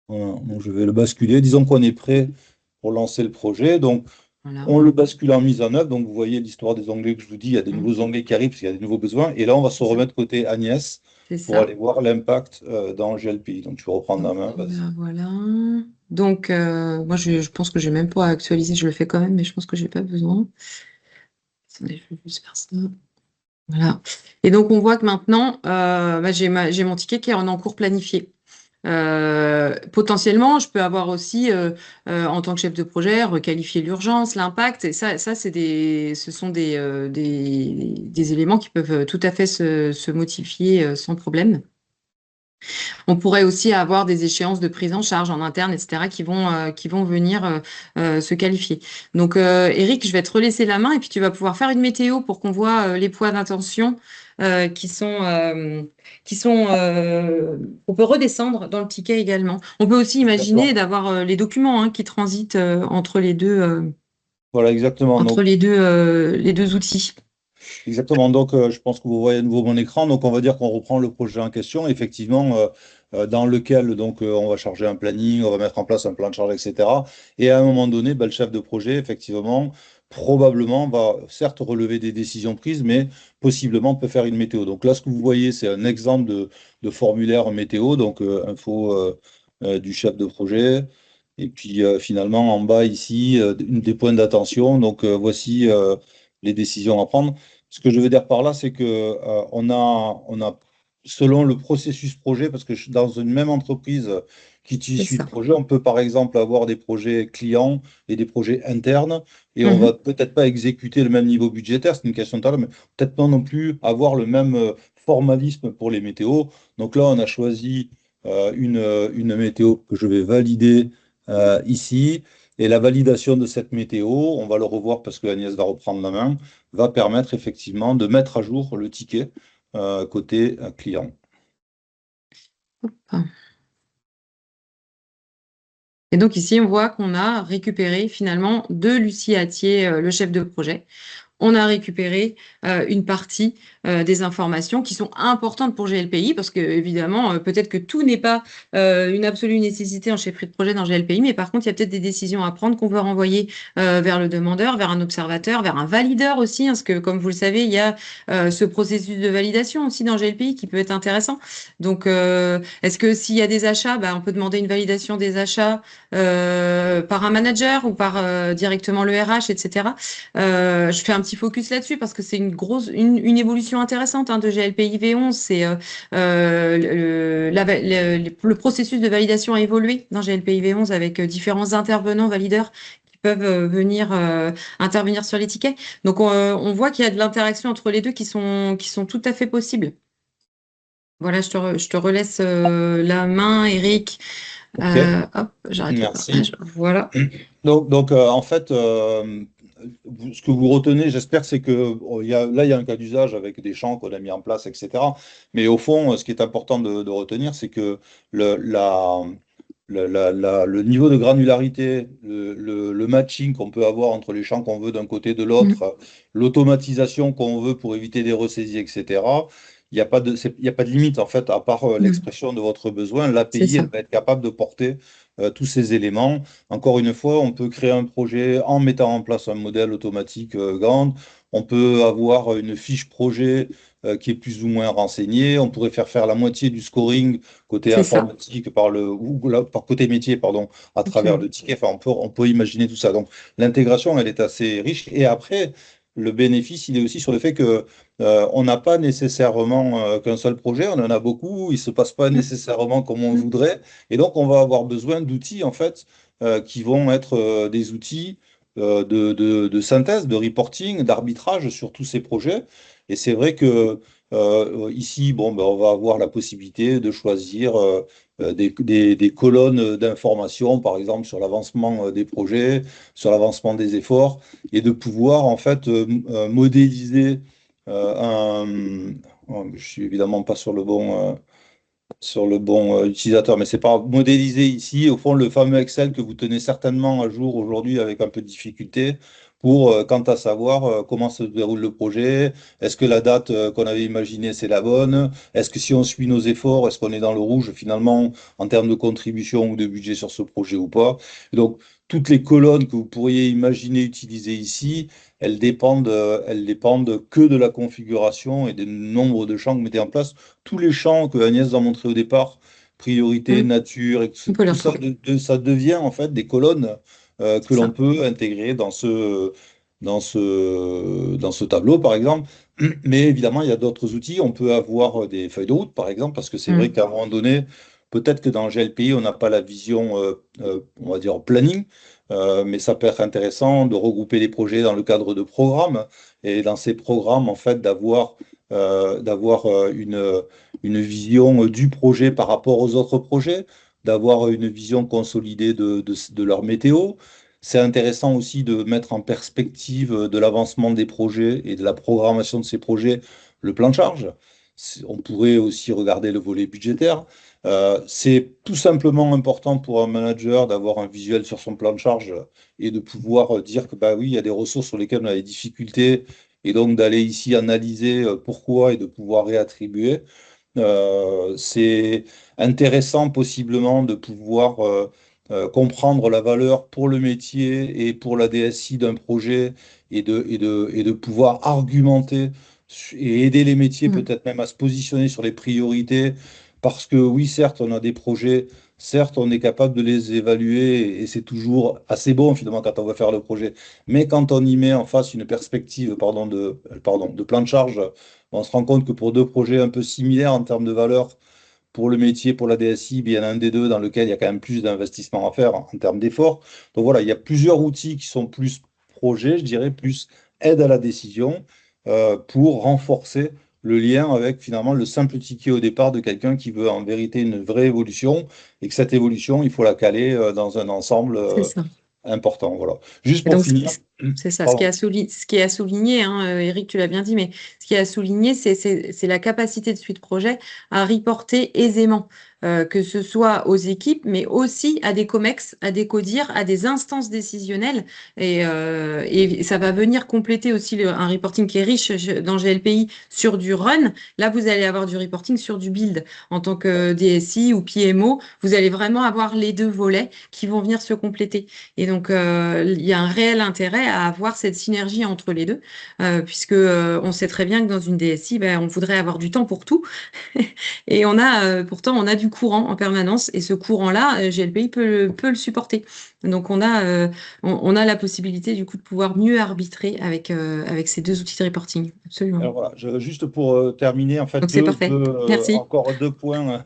Voilà. Donc je vais le basculer. Disons qu'on est prêt pour lancer le projet. Donc
Voilà.
on le bascule en mise en œuvre. Donc vous voyez l'histoire des onglets que je vous dis, il y a des
Hum,
nouveaux onglets qui arrivent parce qu'il y a des nouveaux besoins. Et là, on va se
C'est ça.
remettre côté Agnès
C'est
pour
ça.
aller voir l'impact dans GLPI. Donc tu peux reprendre
Hop,
la main, vas-y.
là, voilà. Donc, moi, je pense que j'ai même pas à actualiser. Je le fais quand même, mais je pense que j'ai pas besoin. Attendez, je vais juste faire ça. Voilà. Et donc, on voit que maintenant, bah, j'ai mon ticket qui est en encours planifié. Potentiellement, je peux avoir aussi, en tant que chef de projet, requalifier l'urgence, l'impact. Et ça, ce sont des éléments qui peuvent tout à fait se modifier sans problème. On pourrait aussi avoir des échéances de prise en charge en interne, etc., qui vont venir se qualifier. Donc, Eric, je vais te relaisser la main et puis tu vas pouvoir faire une météo pour qu'on voit les points d'intention euh, qui sont, euh, on peut redescendre dans le ticket également. On peut aussi imaginer
D'accord.
d'avoir les documents hein, qui transitent
Voilà, exactement.
entre
Donc,
les deux outils.
exactement. Donc, je pense que vous voyez à nouveau mon écran. Donc, on va dire qu'on reprend le projet en question, effectivement, dans lequel donc on va charger un planning, on va mettre en place un plan de charge, etc. Et à un moment donné, ben, le chef de projet, effectivement, probablement va certes relever des décisions prises, mais possiblement peut faire une météo. Donc là, ce que vous voyez, c'est un exemple de formulaire météo, donc info du chef de projet. Et puis finalement, en bas ici, des points d'attention. Donc voici les décisions à prendre. Ce que je veux dire par là, c'est que on a, selon le processus projet, parce que dans une même entreprise qui utilise
C'est
Suite
ça.
Projet, on peut par exemple avoir des projets clients et des projets internes, et on va
Mhm.
peut-être pas exécuter le même niveau budgétaire, c'est une question de talent, mais peut-être pas non plus avoir le même formalisme pour les météos. Donc là, on a choisi une météo que je vais valider ici. Et la validation de cette météo, on va le revoir parce que Agnès va reprendre la main, va permettre effectivement de mettre à jour le ticket côté client.
Et donc ici, on voit qu'on a récupéré finalement de Lucie Attier, le chef de projet. On a récupéré une partie des informations qui sont importantes pour GLPI, parce que évidemment, peut-être que tout n'est pas une absolue nécessité en chefferie de projet dans GLPI, mais par contre, il y a peut-être des décisions à prendre qu'on veut renvoyer vers le demandeur, vers un observateur, vers un valideur aussi, hein, parce que comme vous le savez, il y a ce processus de validation aussi dans GLPI qui peut être intéressant. Donc, est-ce que s'il y a des achats, bah, on peut demander une validation des achats par un manager ou par directement le RH, etc. Je fais un petit focus là-dessus parce que c'est une évolution intéressante hein, de GLPI V11. C'est le processus de validation a évolué dans GLPI V11 avec différents intervenants valideurs qui peuvent venir intervenir sur les tickets. Donc on voit qu'il y a de l'interaction entre les deux qui sont tout à fait possibles. Voilà, je te relaisse la main, Eric.
OK,
Hop, j'arrête le
merci.
partage. Voilà.
Donc, en fait, ce que vous retenez, j'espère, c'est que là, il y a un cas d'usage avec des champs qu'on a mis en place, etc. Mais au fond, ce qui est important de retenir, c'est que le, la, le niveau de granularité, le matching qu'on peut avoir entre les champs qu'on veut d'un côté et de
Mm.
l'autre, l'automatisation qu'on veut pour éviter des ressaisies, etc. Il y a pas de limite, en fait, à part
Mm.
l'expression de votre besoin.
C'est
L'API, elle
ça.
va être capable de porter tous ces éléments. Encore une fois, on peut créer un projet en mettant en place un modèle automatique Gantt. On peut avoir une fiche projet qui est plus ou moins renseignée. On pourrait faire la moitié du scoring côté
C'est ça.
informatique par côté métier, pardon, à travers
Ok.
le ticket. Enfin, on peut imaginer tout ça. Donc, l'intégration, elle est assez riche. Et après, le bénéfice, il est aussi sur le fait que On n'a pas nécessairement qu'un seul projet, on en a beaucoup, il ne se passe pas
Mm,
nécessairement comme on le
mm,
voudrait, et donc on va avoir besoin d'outils en fait qui vont être des outils de synthèse, de reporting, d'arbitrage sur tous ces projets. Et c'est vrai que ici, bon, ben, on va avoir la possibilité de choisir des colonnes d'informations, par exemple sur l'avancement des projets, sur l'avancement des efforts, et de pouvoir en fait modéliser je suis évidemment pas sur le bon utilisateur, mais c'est pas modéliser ici, au fond, le fameux Excel que vous tenez certainement à jour aujourd'hui avec un peu de difficulté pour, quant à savoir comment se déroule le projet, est-ce que la date qu'on avait imaginée, c'est la bonne, est-ce que si on suit nos efforts, est-ce qu'on est dans le rouge finalement en termes de contribution ou de budget sur ce projet ou pas. Et donc, toutes les colonnes que vous pourriez imaginer utiliser ici, elles dépendent que de la configuration et du nombre de champs que vous mettez en place. Tous les champs que Agnès a montré au départ, priorité,
mm.
nature, et
On peut les
tout ça,
retrouver.
ça devient en fait des colonnes
C'est
que l'on
ça.
peut intégrer dans ce tableau, par exemple. Mais évidemment, il y a d'autres outils. On peut avoir des feuilles de route, par exemple, parce que c'est vrai
Mm,
qu'à un moment donné, peut-être que dans GLPI, on n'a pas la vision, on va dire, planning, mais ça peut être intéressant de regrouper les projets dans le cadre de programmes. Et dans ces programmes, en fait, d'avoir une vision du projet par rapport aux autres projets, d'avoir une vision consolidée de leur météo. C'est intéressant aussi de mettre en perspective de l'avancement des projets et de la programmation de ces projets le plan de charge. On pourrait aussi regarder le volet budgétaire. C'est tout simplement important pour un manager d'avoir un visuel sur son plan de charge et de pouvoir dire que bah oui, il y a des ressources sur lesquelles on a des difficultés et donc d'aller ici analyser pourquoi et de pouvoir réattribuer. C'est intéressant possiblement de pouvoir comprendre la valeur pour le métier et pour la DSI d'un projet et de pouvoir argumenter et aider les métiers
mm.
peut-être même à se positionner sur les priorités. Parce que oui, certes, on a des projets, certes, on est capable de les évaluer et c'est toujours assez bon finalement quand on va faire le projet. Mais quand on y met en face une perspective, de plan de charge, on se rend compte que pour deux projets un peu similaires en termes de valeur, pour le métier, pour la DSI, il y en a un des deux dans lequel il y a quand même plus d'investissement à faire en termes d'efforts. Donc voilà, il y a plusieurs outils qui sont plus projets, je dirais, plus aide à la décision pour renforcer le lien avec finalement le simple ticket au départ de quelqu'un qui veut en vérité une vraie évolution et que cette évolution, il faut la caler dans un ensemble
C'est ça.
important. Voilà. Juste
Et
pour
donc,
finir,
c'est ça.
pardon.
Ce qui est à souligner, hein, Eric, tu l'as bien dit, mais ce qui est à souligner, c'est la capacité de suite projet à reporter aisément, que ce soit aux équipes, mais aussi à des COMEX, à des CODIR, à des instances décisionnelles. Et ça va venir compléter aussi un reporting qui est riche dans GLPI sur du run. Là, vous allez avoir du reporting sur du build. En tant que DSI ou PMO, vous allez vraiment avoir les deux volets qui vont venir se compléter. Et donc, il y a un réel intérêt à avoir cette synergie entre les deux, puisque on sait très bien que dans une DSI, ben, on voudrait avoir du temps pour tout, et pourtant, on a du courant en permanence, et ce courant-là, GLPI peut le supporter. Donc, on a la possibilité du coup de pouvoir mieux arbitrer avec ces deux outils de reporting. Absolument.
Alors voilà, juste pour terminer, en fait,
Donc, c'est parfait. Merci.
encore deux points,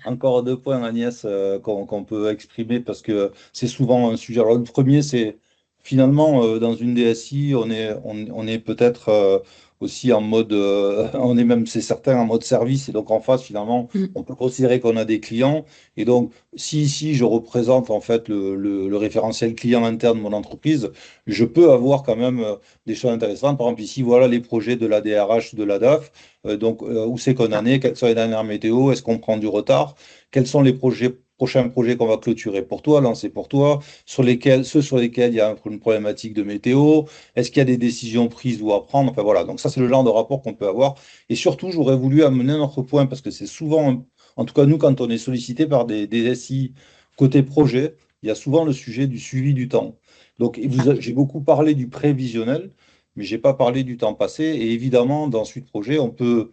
encore deux points, Agnès, qu'on peut exprimer parce que c'est souvent un sujet. Alors, le premier, c'est finalement, dans une DSI, on est peut-être aussi en mode, on est même, c'est certain, en mode service. Et donc, en face, finalement,
Mm.
on peut considérer qu'on a des clients. Et donc, si ici, je représente en fait le référentiel client interne de mon entreprise, je peux avoir quand même des choses intéressantes. Par exemple, ici, voilà les projets de la DRH, de la DAF. Donc, où c'est qu'on en
Ah,
est? Quelles sont les dernières météos? Est-ce qu'on prend du retard? Quels sont les prochains projets qu'on va clôturer pour toi, lancer pour toi, ceux sur lesquels il y a une problématique de météo? Est-ce qu'il y a des décisions prises ou à prendre? Enfin voilà, donc ça, c'est le genre de rapport qu'on peut avoir. Et surtout, j'aurais voulu amener un autre point parce que c'est souvent, en tout cas, nous, quand on est sollicité par des SI côté projet, il y a souvent le sujet du suivi du temps. Donc,
ah,
j'ai beaucoup parlé du prévisionnel, mais j'ai pas parlé du temps passé. Et évidemment, dans Suite Projet, on peut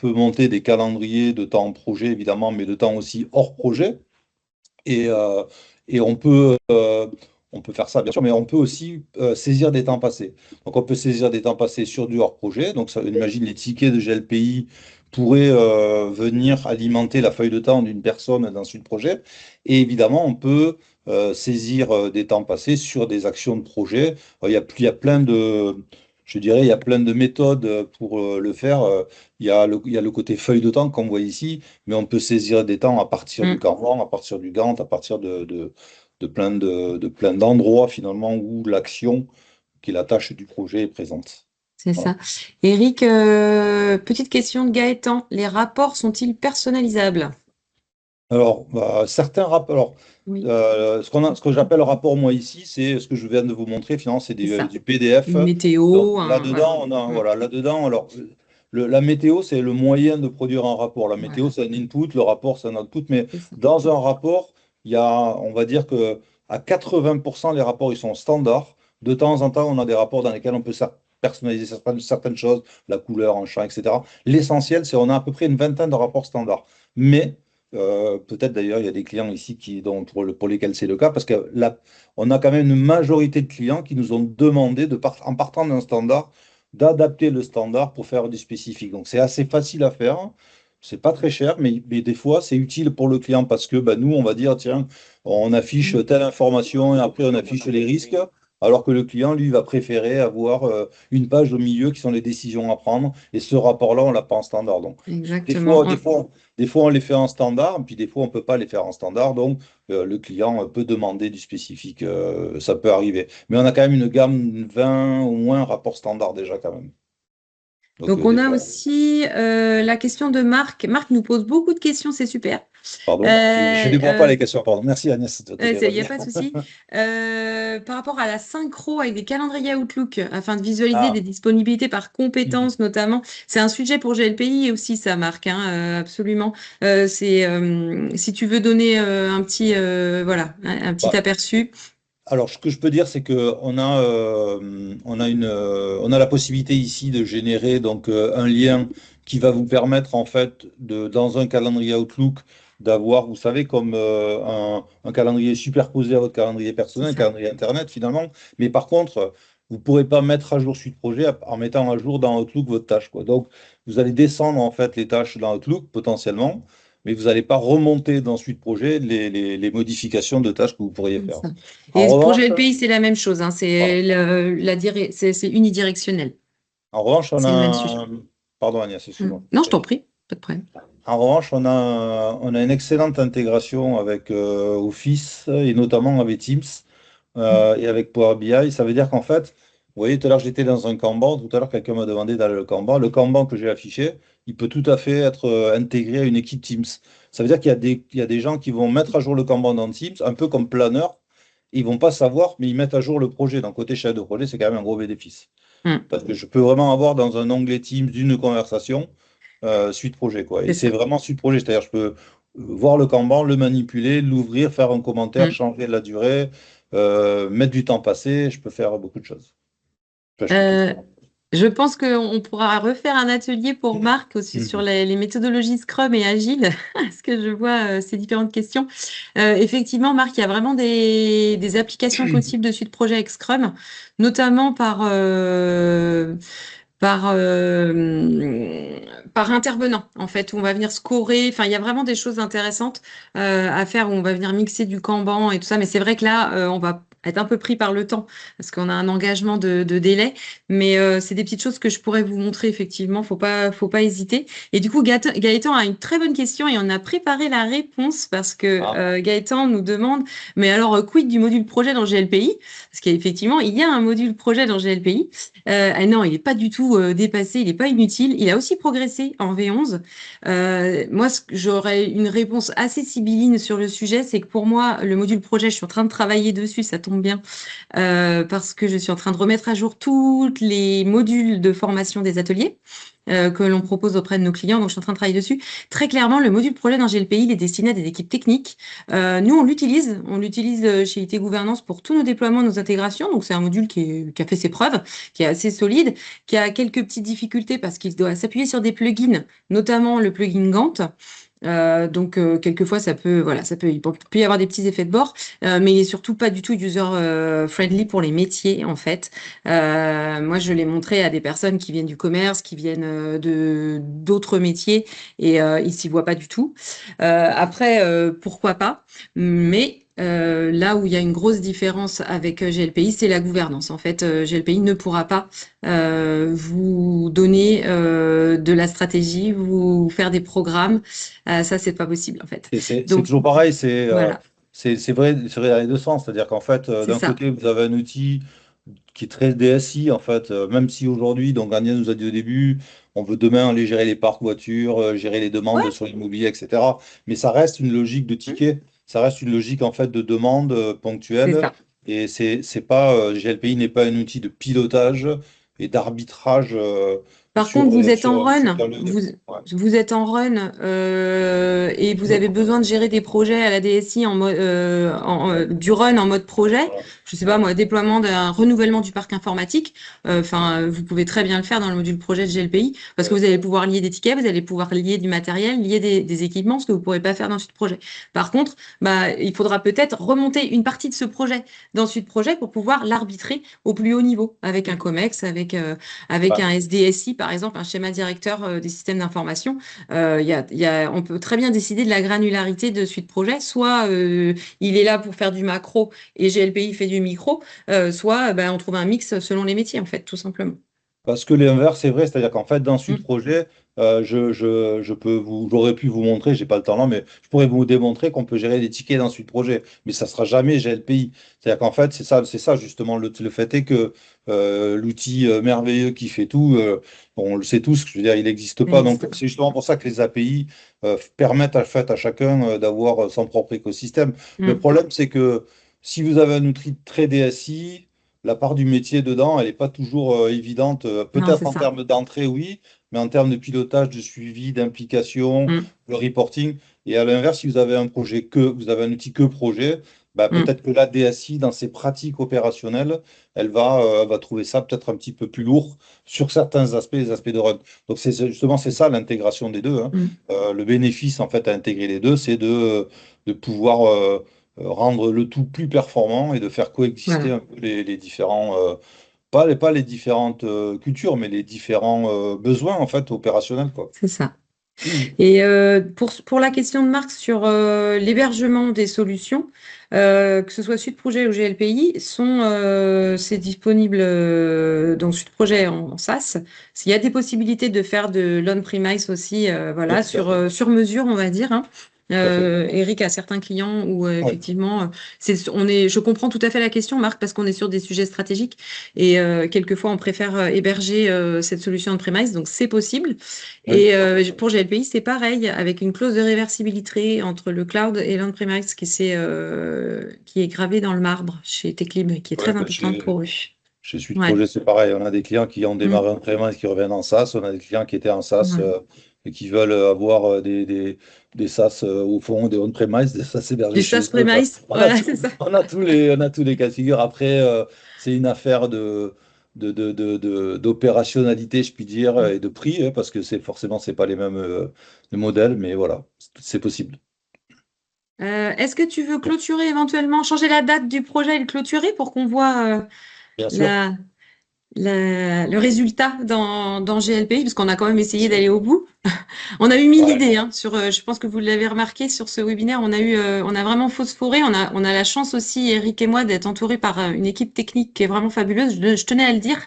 monter des calendriers de temps projet, évidemment, mais de temps aussi hors projet. Et, et On peut faire ça, bien sûr, mais on peut aussi saisir des temps passés. Donc, on peut saisir des temps passés sur du hors-projet. Donc, ça, on imagine les tickets de GLPI pourraient venir alimenter la feuille de temps d'une personne dans Suite Projet. Et évidemment, on peut saisir des temps passés sur des actions de projet. Il y a plein de, je dirais, il y a plein de méthodes pour le faire. Il y a le côté feuille de temps qu'on voit ici, mais on peut saisir des temps à partir du
Mm.
Kanban, à partir du Gantt, à partir de plein d'endroits finalement où l'action, qui est la tâche du projet, est présente.
C'est
Voilà.
ça. Eric, petite question de Gaëtan. Les rapports sont-ils personnalisables?
Alors, certains rapports,
Oui,
ce que j'appelle rapport moi ici, c'est ce que je viens de vous montrer, finalement, c'est
c'est ça.
du PDF.
Une
Donc
météo, voilà.
là-dedans, on a,
Mm.
voilà, là-dedans, alors, la météo, c'est le moyen de produire un rapport. La météo,
Voilà,
c'est un input, le rapport, c'est un output, mais
c'est ça.
dans un rapport, il y a, on va dire que à 80%, les rapports, ils sont standards. De temps en temps, on a des rapports dans lesquels on peut personnaliser certaines choses, la couleur, un champ, etc. L'essentiel, c'est on a à peu près une vingtaine de rapports standards. Mais peut-être d'ailleurs, il y a des clients ici pour lesquels c'est le cas, parce que là, on a quand même une majorité de clients qui nous ont demandé, en partant d'un standard, d'adapter le standard pour faire du spécifique. Donc c'est assez facile à faire, c'est pas très cher, mais des fois c'est utile pour le client parce que nous, on va dire, tiens, on affiche
Mm.
telle information et après on affiche les risques, alors que le client, lui, va préférer avoir une page au milieu qui sont les décisions à prendre, et ce rapport-là, on l'a pas en standard. Donc des
Exactement.
fois, des fois, des fois, on les fait en standard, puis des fois, on ne peut pas les faire en standard. Donc, le client peut demander du spécifique. Ça peut arriver. Mais on a quand même une gamme 20 au moins rapport standard déjà quand même. Donc,
Donc,
des
on a
fois,
aussi la question de Marc. Marc nous pose beaucoup de questions, c'est super.
pardon, je ne dévoie pas
Euh,
les questions. Pardon. Merci Agnès de les
Il n'y a
relire.
pas de souci. Par rapport à la synchro avec des calendriers Outlook, afin de visualiser des
Ah,
disponibilités par
mhm.
compétences notamment, c'est un sujet pour GLPI aussi, ça Marc, hein, absolument. Si tu veux donner voilà, un petit
Bah,
aperçu.
alors, ce que je peux dire, c'est que on a la possibilité ici de générer donc un lien qui va vous permettre en fait dans un calendrier Outlook d'avoir, vous savez, comme un calendrier superposé à votre calendrier
C'est
personnel, un
ça.
calendrier Internet finalement. Mais par contre, vous ne pourrez pas mettre à jour Suite Projet en mettant à jour dans Outlook votre tâche, quoi. Donc, vous allez descendre en fait les tâches dans Outlook potentiellement, mais vous n'allez pas remonter dans Suite Projet les modifications de tâches que vous pourriez
C'est
faire.
ça.
En
Et pour
revanche,
GLPI, c'est la même chose, hein,
voilà.
c'est unidirectionnel.
En revanche, on
C'est le même sujet.
a... Pardon Agnès, excuse-moi.
Non, je t'en prie, pas de problème.
En revanche, on a une excellente intégration avec Office et notamment avec Teams et avec Power BI. Ça veut dire qu'en fait, vous voyez, tout à l'heure, j'étais dans un Kanban. Tout à l'heure, quelqu'un m'a demandé d'aller le Kanban. Le Kanban que j'ai affiché, il peut tout à fait être intégré à une équipe Teams. Ça veut dire il y a des gens qui vont mettre à jour le Kanban dans Teams, un peu comme planeur. Ils vont pas savoir, mais ils mettent à jour le projet. Donc, côté chef de projet, c'est quand même un gros bénéfice.
Mm,
Parce que je peux vraiment avoir dans un onglet Teams d'une conversation suite projet, quoi. Et
c'est
c'est
ça.
vraiment suite projet, c'est-à-dire je peux voir le Kanban, le manipuler, l'ouvrir, faire un commentaire,
Mm.
changer la durée, mettre du temps passé, je peux faire beaucoup de choses. Enfin, je peux tout
Euh,
faire.
je pense qu'on pourra refaire un atelier pour Marc aussi sur
Mhm.
les méthodologies Scrum et Agile, parce que je vois ces différentes questions. Effectivement, Marc, il y a vraiment des applications possibles de suite projet avec Scrum, notamment par, par intervenant, en fait, où on va venir scorer. Enfin, il y a vraiment des choses intéressantes à faire où on va venir mixer du Kanban et tout ça. Mais c'est vrai que là, on va être un peu pris par le temps parce qu'on a un engagement de délai. Mais c'est des petites choses que je pourrais vous montrer, effectivement. Faut pas hésiter. Et du coup, Gaëtan a une très bonne question et on a préparé la réponse parce que
Ah,
Gaëtan nous demande, mais alors, quid du module projet dans GLPI? Parce qu'effectivement, il y a un module projet dans GLPI. Ah non, il n'est pas du tout dépassé, il n'est pas inutile. Il a aussi progressé en V11. Moi, j'aurais une réponse assez sibylline sur le sujet, c'est que pour moi, le module projet, je suis en train de travailler dessus, ça tombe bien, parce que je suis en train de remettre à jour tous les modules de formation des ateliers. Que l'on propose auprès de nos clients. Donc, je suis en train de travailler dessus. Très clairement, le module projet dans GLPI, il est destiné à des équipes techniques. Nous, on l'utilise chez IT Gouvernance pour tous nos déploiements, nos intégrations. Donc, c'est un module qui a fait ses preuves, qui est assez solide, qui a quelques petites difficultés parce qu'il doit s'appuyer sur des plugins, notamment le plugin Gantt. Donc, quelquefois, il peut y avoir des petits effets de bord, mais il est surtout pas du tout user friendly pour les métiers, en fait. Moi, je l'ai montré à des personnes qui viennent du commerce, qui viennent de d'autres métiers, et ils s'y voient pas du tout. Après, pourquoi pas? Mais là où il y a une grosse différence avec GLPI, c'est la gouvernance. En fait, GLPI ne pourra pas vous donner de la stratégie, vous faire des programmes. Ça, c'est pas possible, en fait.
Et c'est
Donc,
toujours pareil,
voilà,
c'est vrai dans les deux sens. C'est-à-dire qu'en fait,
c'est
d'un
ça.
côté, vous avez un outil qui est très DSI, en fait, même si aujourd'hui, donc Agnès nous a dit au début, on veut demain aller gérer les parcs voitures, gérer les demandes
Ouais,
sur l'immobilier, etc. Mais ça reste une logique de ticket, ça reste une logique en fait de demande
c'est
ponctuelle.
ça.
Et c'est pas, GLPI n'est pas un outil de pilotage et d'arbitrage
Par contre, vous êtes en
sur
run,
secteur lieu. Ouais.
vous êtes en run et vous avez besoin de gérer des projets à la DSI en mode du run en mode projet.
Voilà.
Je sais pas
Ouais.
moi, déploiement d'un renouvellement du parc informatique. Enfin, vous pouvez très bien le faire dans le module projet de GLPI parce que vous allez pouvoir lier des tickets, vous allez pouvoir lier du matériel, lier des équipements, ce que vous pourrez pas faire dans Suite Projet. Par contre, bah, il faudra peut-être remonter une partie de ce projet dans Suite Projet pour pouvoir l'arbitrer au plus haut niveau avec un COMEX, avec
Ouais.
un SDSI, par exemple, un schéma directeur des systèmes d'information. On peut très bien décider de la granularité de suite projet. Soit il est là pour faire du macro et GLPI fait du micro, soit on trouve un mix selon les métiers, en fait, tout simplement.
Parce que l'inverse, c'est vrai, c'est-à-dire qu'en fait, dans Suite
Mm.
Projet, j'aurais pu vous montrer, j'ai pas le temps là, mais je pourrais vous démontrer qu'on peut gérer des tickets dans Suite Projet, mais ça sera jamais GLPI. C'est-à-dire qu'en fait, c'est ça justement le fait est que l'outil merveilleux qui fait tout, on le sait tous, je veux dire, il n'existe
Ça
pas. Donc,
n'existe pas.
c'est justement pour ça que les API permettent à chacun d'avoir son propre écosystème. Le
Mm.
problème, c'est que si vous avez un outil très DSI, la part du métier dedans, elle n'est pas toujours évidente.
Non,
Peut-être
c'est
en
ça.
termes d'entrée, oui, mais en termes de pilotage, de suivi, d'implication,
Mm.
de reporting. Et à l'inverse, si vous avez un outil que projet, bah,
Mm.
peut-être que la DSI, dans ses pratiques opérationnelles, elle va trouver ça peut-être un petit peu plus lourd sur certains aspects, les aspects de run. Donc justement, c'est ça l'intégration des deux, hein.
Mm.
Le bénéfice, en fait, à intégrer les deux, c'est de pouvoir rendre le tout plus performant et de faire coexister
Voilà,
un peu les différents, pas les différentes cultures, mais les différents besoins en fait opérationnels, quoi.
c'est ça.
Mhm.
Et pour la question de Marc sur l'hébergement des solutions, que ce soit Suite Projet ou GLPI, c'est disponible dans Suite Projet en SaaS. Il y a des possibilités de faire de l'on-premise aussi,
Oui,
voilà,
tout à fait.
sur mesure, on va dire, hein.
Tout à fait.
Eric a certains clients où
Ouais.
effectivement, je comprends tout à fait la question, Marc, parce qu'on est sur des sujets stratégiques et quelquefois on préfère héberger cette solution on-premise, donc c'est possible.
Oui.
Et pour GLPI, c'est pareil, avec une clause de réversibilité entre le cloud et l'on-premise qui est gravée dans le marbre chez Techlib, et qui est
Ouais,
très
bah,
importante pour eux.
chez Suite
Ouais.
Projet, c'est pareil. On a des clients qui ont
Mm.
démarré en premise qui reviennent en SaaS. On a des clients qui étaient en SaaS
Voilà.
et qui veulent avoir des SaaS au fond, des on-premise, des SaaS hébergés
Du
chez
SaaS
eux. Enfin,
premise, voilà, c'est ça.
on a tous les cas de figure. Après, c'est une affaire d'opérationnalité, je puis dire,
Mm.
et de prix, hein, parce que c'est pas les mêmes modèles, mais voilà, c'est possible.
Est-ce que tu veux clôturer éventuellement, changer la date du projet et le clôturer pour qu'on voit
Bien sûr.
la, le résultat dans GLPI, parce qu'on a quand même essayé d'aller au bout. On a eu mille
Ouais.
idées, hein, je pense que vous l'avez remarqué sur ce webinaire, on a vraiment phosphoré, on a la chance aussi, Eric et moi, d'être entourés par une équipe technique qui est vraiment fabuleuse. Je tenais à le dire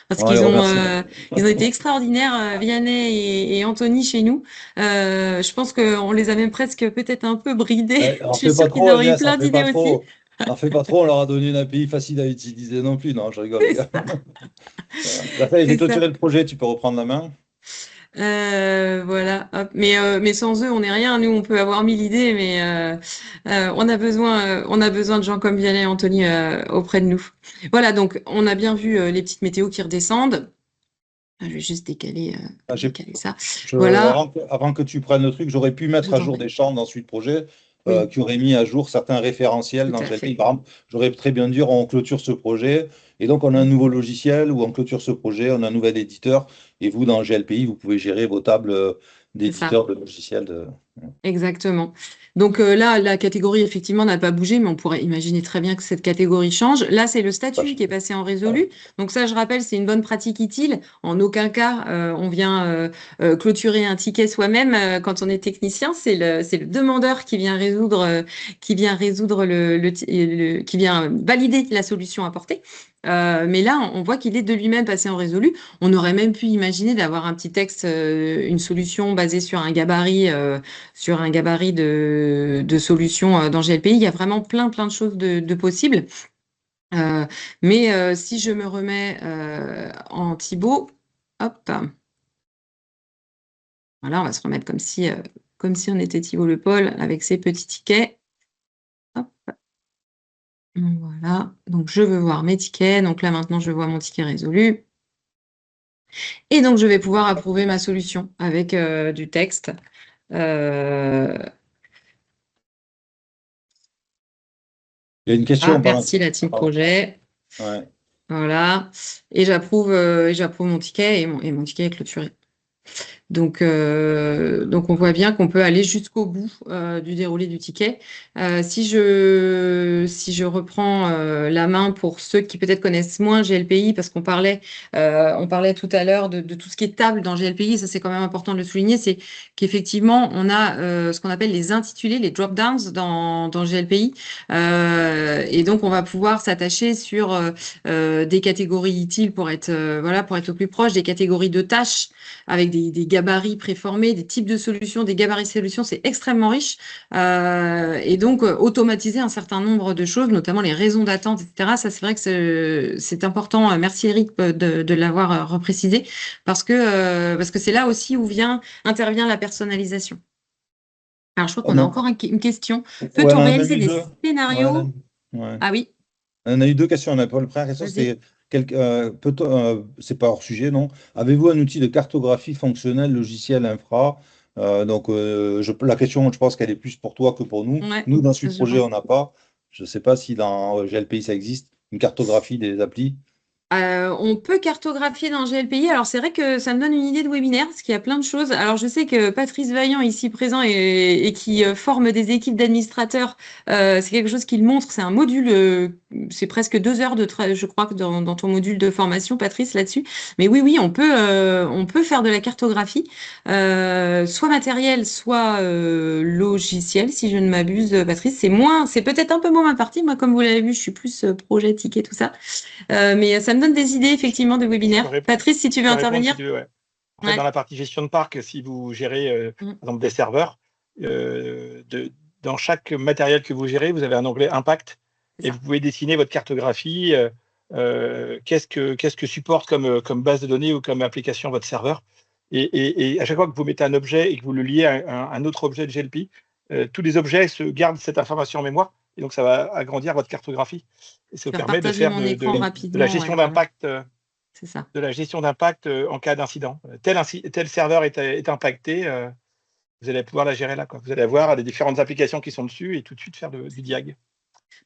parce
On les remercie.
ils ont été extraordinaires, Vianney et Anthony chez nous. Je pense qu'on les a même presque peut-être un peu bridés.
En
Je suis
fais pas
sûre qu'ils
trop,
auraient eu
Agnès, en
plein
fais
d'idées
pas
aussi.
trop. En fais pas trop, on leur a donné une API facile à utiliser non plus. Non, je rigole, les
C'est
gars.
ça,
Voilà. Bah, ça y est, j'ai
c'est ça.
clôturé le projet, tu peux reprendre la main.
Voilà, hop. Mais sans eux, on n'est rien. Nous, on peut avoir mille idées, mais on a besoin de gens comme Vianney et Anthony auprès de nous. Voilà, donc on a bien vu les petites météos qui redescendent. Je vais juste
Ah,
décaler ça. Voilà,
avant que tu prennes le truc, j'aurais pu
je
mettre à
vous en
jour
prie.
des champs dans Suite Projet
Oui,
qui auraient mis à jour certains référentiels
tout
dans
à
GLPI.
fait.
Par exemple, j'aurais très bien dit on clôture ce projet et donc on a un nouveau logiciel ou on clôture ce projet, on a un nouvel éditeur et vous, dans GLPI, vous pouvez gérer vos tables
C'est ça.
d'éditeurs de logiciels.
Exactement. Donc là, la catégorie, effectivement, n'a pas bougé, mais on pourrait imaginer très bien que cette catégorie change. Là, c'est le
Pas
statut qui est
cher.
passé en
Voilà.
résolu. Donc ça, je rappelle, c'est une bonne pratique utile. En aucun cas, on vient clôturer un ticket soi-même quand on est technicien. C'est le demandeur qui vient résoudre qui vient valider la solution apportée. Mais là, on voit qu'il est de lui-même passé en résolu. On aurait même pu imaginer d'avoir un petit texte, une solution basée sur un gabarit de solutions dans GLPI. Il y a vraiment plein de choses de possibles. Mais si je me remets en Thibaut, hop, voilà, on va se remettre comme si on était Thibaut Le Paul avec ses petits tickets. Hop, voilà, donc je veux voir mes tickets. Donc là maintenant, je vois mon ticket résolu. Et donc je vais pouvoir approuver ma solution avec du texte. Euh,
Il y a une question pendant.
Merci la team
Pardon.
projet.
Ouais.
Voilà. Et j'approuve mon ticket et mon ticket est clôturé. Donc on voit bien qu'on peut aller jusqu'au bout du déroulé du ticket. Si je reprends la main pour ceux qui peut-être connaissent moins GLPI, parce on parlait tout à l'heure de tout ce qui est table dans GLPI, ça c'est quand même important de le souligner, c'est qu'effectivement on a ce qu'on appelle les intitulés, les drop-downs dans GLPI. Et donc on va pouvoir s'attacher sur des catégories utiles voilà, pour être au plus proche, des catégories de tâches avec des gabarits préformés, des types de solutions, des gabarits de solutions, c'est extrêmement riche. Et donc, automatiser un certain nombre de choses, notamment les raisons d'attente, etc. Ça, c'est vrai que c'est important. Merci Eric de l'avoir reprécisé, parce que c'est là aussi où intervient la personnalisation. Alors, je crois
On
qu'on a
a-
encore une question.
Ouais, on
Peut-on
en a
réaliser
eu
des
deux. Ouais,
scénarios?
ouais.
Ah oui,
On a eu deux questions. La première question,
vas-y.
c'était c'est pas hors sujet, non? Avez-vous un outil de cartographie fonctionnelle logiciel infra? Donc, la question, je pense qu'elle est plus pour toi que pour nous.
Ouais,
Nous, dans
ça,
Suite
je
Projet,
pense.
on n'a pas. Je ne sais pas si dans GLPI, ça existe, une cartographie des applis.
On peut cartographier dans GLPI. Alors, c'est vrai que ça me donne une idée de webinaire, parce qu'il y a plein de choses. Alors, je sais que Patrice Vaillant, ici présent et qui forme des équipes d'administrateurs, c'est quelque chose qu'il montre. C'est un module, c'est presque 2 heures je crois, que dans ton module de formation, Patrice, là-dessus. Mais oui, oui, on peut faire de la cartographie, soit matérielle, soit logicielle, si je ne m'abuse, Patrice. C'est peut-être un peu moins ma partie. Moi, comme vous l'avez vu, je suis plus projet, ticket, tout ça. Mais ça me donne des idées effectivement de
Je
webinaires.
peux, rép-
Patrice, si tu
je
veux
peux répondre si
intervenir.
tu veux. Ouais. En fait, dans
Ouais.
la partie gestion de parc, si vous gérez
Mm.
par exemple des serveurs, dans chaque matériel que vous gérez, vous avez un onglet Impact
C'est
et
ça.
vous pouvez dessiner votre cartographie. Qu'est-ce que supporte comme base de données ou comme application votre serveur. Et à chaque fois que vous mettez un objet et que vous le liez à un autre objet de GLP, tous les objets se gardent cette information en mémoire. Et donc, ça va agrandir votre cartographie. Et ça
Je
vous
vais
permet de
repartager
faire
mon écran
de la
rapidement. Ouais,
gestion
voilà.
d'impact
C'est ça.
en cas d'incident. Tel serveur est impacté, vous allez pouvoir la gérer là, quoi. Vous allez avoir les différentes applications qui sont dessus et tout de suite faire du diag.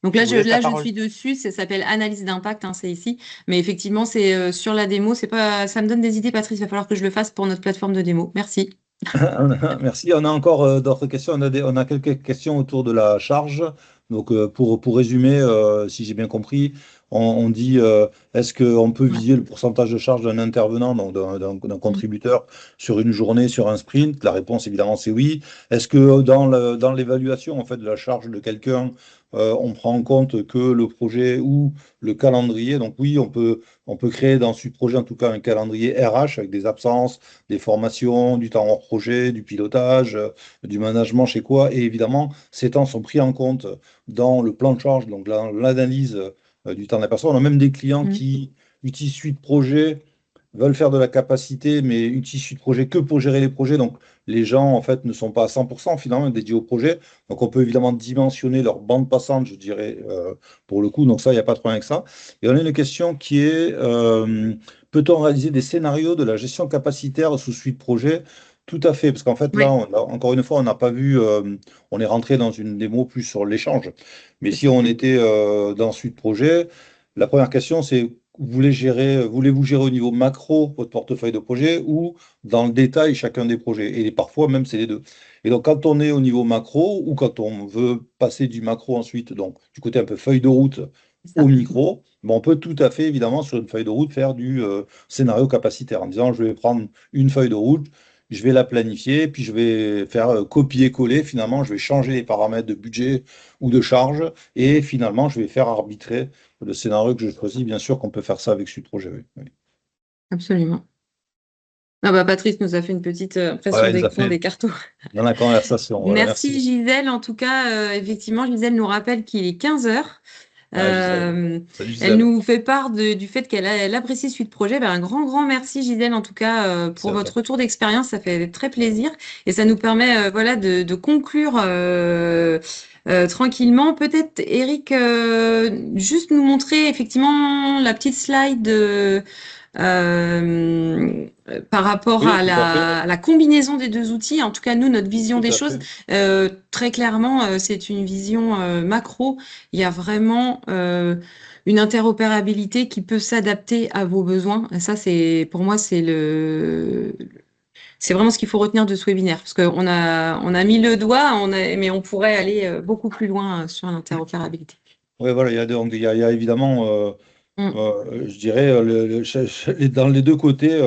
Donc
Je vous laisse la
je
parole.
suis dessus. Ça s'appelle analyse d'impact, hein, c'est ici. Mais effectivement, c'est sur la démo. C'est pas, ça me donne des idées, Patrice. Il va falloir que je le fasse pour notre plateforme de démo. Merci.
Merci. On a encore d'autres questions. On a quelques questions autour de la charge. Donc, pour résumer, si j'ai bien compris, on dit est-ce qu'on peut
Ouais.
viser le pourcentage de charge d'un intervenant, donc d'un
Mm.
contributeur, sur une journée, sur un sprint? La réponse, évidemment, c'est oui. Est-ce que dans l'évaluation en fait, de la charge de quelqu'un, on prend en compte que le projet ou le calendrier? Donc, oui, on peut créer dans ce projet, en tout cas, un calendrier RH avec des absences, des formations, du temps hors projet, du pilotage, du management chez quoi. Et évidemment, ces temps sont pris en compte dans le plan de charge, donc l'analyse du temps de la personne. On a même des clients
Mm.
qui utilisent Suite Projet, veulent faire de la capacité, mais utilisent Suite Projet que pour gérer les projets. Donc, les gens, en fait, ne sont pas à 100% finalement dédiés au projet. Donc, on peut évidemment dimensionner leur bande passante, je dirais, pour le coup. Donc, ça, il n'y a pas de problème avec ça. Et on a une question qui est peut-on réaliser des scénarios de la gestion capacitaire sous Suite Projet? Tout à fait, parce qu'en fait, là,
Oui,
encore une fois, on n'a pas vu, on est rentré dans une démo plus sur l'échange. Mais
c'est
si
ça.
on était dans Suite Projet, la première question, c'est voulez-vous gérer au niveau macro votre portefeuille de projet ou dans le détail chacun des projets? Et parfois même c'est les deux. Et donc quand on est au niveau macro ou quand on veut passer du macro ensuite, donc du côté un peu feuille de route
C'est ça.
au micro, on peut tout à fait évidemment sur une feuille de route faire du scénario capacitaire en disant je vais prendre une feuille de route, je vais la planifier, puis je vais faire copier-coller, finalement je vais changer les paramètres de budget ou de charge et finalement je vais faire arbitrer le scénario que je choisis. Bien sûr qu'on peut faire ça avec SuiteProjet. Oui. Oui.
Absolument. Ah bah, Patrice nous a fait une petite impression
Ouais, il nous a
d'écran
fait
des cartons.
dans la conversation. Voilà,
Merci
merci.
Gisèle. En tout cas, effectivement, Gisèle nous rappelle qu'il est 15 heures.
Ah, Gisèle. Salut
Elle
Gisèle.
nous fait part du fait elle apprécie Suite Projet. Ben, un grand merci Gisèle en tout cas
C'est
pour
à toi.
votre retour d'expérience. Ça fait très plaisir et ça nous permet voilà de conclure tranquillement. Peut-être Eric, juste nous montrer effectivement la petite slide euh, par rapport
Oui,
à
tout à fait.
la combinaison des deux outils. En tout cas, nous, notre vision
Tout
des
à
choses,
fait.
très clairement, c'est une vision macro. Il y a vraiment une interopérabilité qui peut s'adapter à vos besoins. Et ça, pour moi, c'est vraiment ce qu'il faut retenir de ce webinaire, parce on a mis le doigt, mais on pourrait aller beaucoup plus loin sur l'interopérabilité.
Oui, voilà, donc, il y a évidemment,
Mm.
je dirais, dans les deux côtés,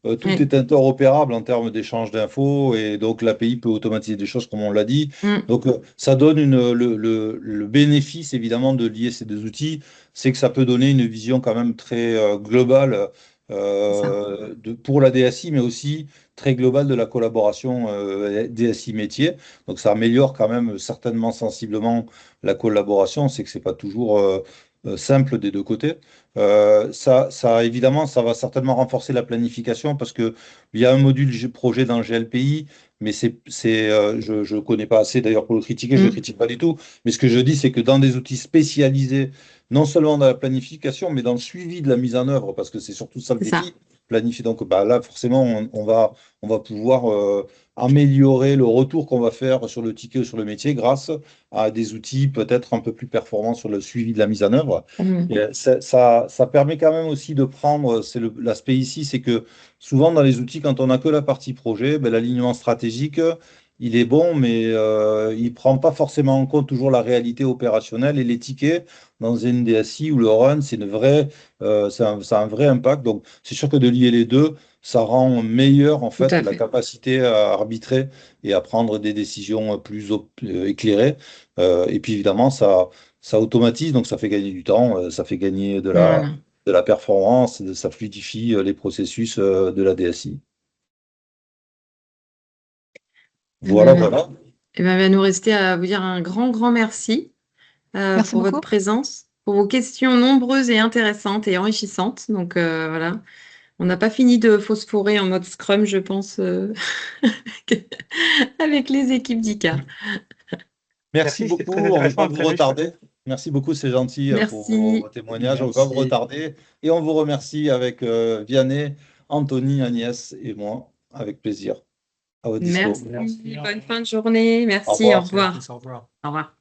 tout
Ouais.
est interopérable en termes d'échange d'infos et donc l'API peut automatiser des choses comme on l'a dit.
Mm.
Donc ça donne le bénéfice évidemment de lier ces deux outils, c'est que ça peut donner une vision quand même très globale
C'est ça.
pour la DSI, mais aussi très globale de la collaboration DSI métier. Donc ça améliore quand même certainement sensiblement la collaboration, c'est que c'est pas toujours simple des deux côtés. Évidemment, ça va certainement renforcer la planification parce que il y a un module projet dans GLPI, mais je ne connais pas assez d'ailleurs pour le critiquer, je ne le
Mm.
critique pas du tout. Mais ce que je dis, c'est que dans des outils spécialisés, non seulement dans la planification, mais dans le suivi de la mise en œuvre, parce que c'est surtout ça le
C'est ça.
défi, planifier. Donc bah, là, forcément, on va pouvoir améliorer le retour qu'on va faire sur le ticket ou sur le métier grâce à des outils peut-être un peu plus performants sur le suivi de la mise en œuvre.
Mm.
Et ça permet quand même aussi de prendre, l'aspect ici, c'est que souvent dans les outils, quand on n'a que la partie projet, ben, l'alignement stratégique, il est bon, mais il ne prend pas forcément en compte toujours la réalité opérationnelle et les tickets dans une DSI ou le run, c'est un vrai impact. Donc c'est sûr que de lier les deux, ça rend meilleur en
Tout
fait
à
la
fait.
capacité à arbitrer et à prendre des décisions plus éclairées. Et puis évidemment, ça automatise, donc ça fait gagner du temps, ça fait gagner
Voilà.
de la performance, ça fluidifie les processus de la DSI.
Eh ben,
Voilà, voilà.
il va nous rester à vous dire un grand merci
Merci
pour votre
beaucoup.
présence, pour vos questions nombreuses et intéressantes et enrichissantes. Donc voilà, on n'a pas fini de phosphorer en mode Scrum, je pense, avec les équipes d'ICA.
Merci
Merci, c'était très
beaucoup, on ne veut pas
intéressant et
vous
très riche.
retarder. Merci beaucoup, c'est gentil pour
Merci.
vos témoignages, on ne veut pas vous
Merci.
retarder. Et on vous remercie avec Vianney, Anthony, Agnès et moi, avec plaisir. À votre dispo.
Merci.
Merci.
Bonne fin de journée.
Au
Merci. Au
revoir.
revoir.
Au revoir.
Au revoir.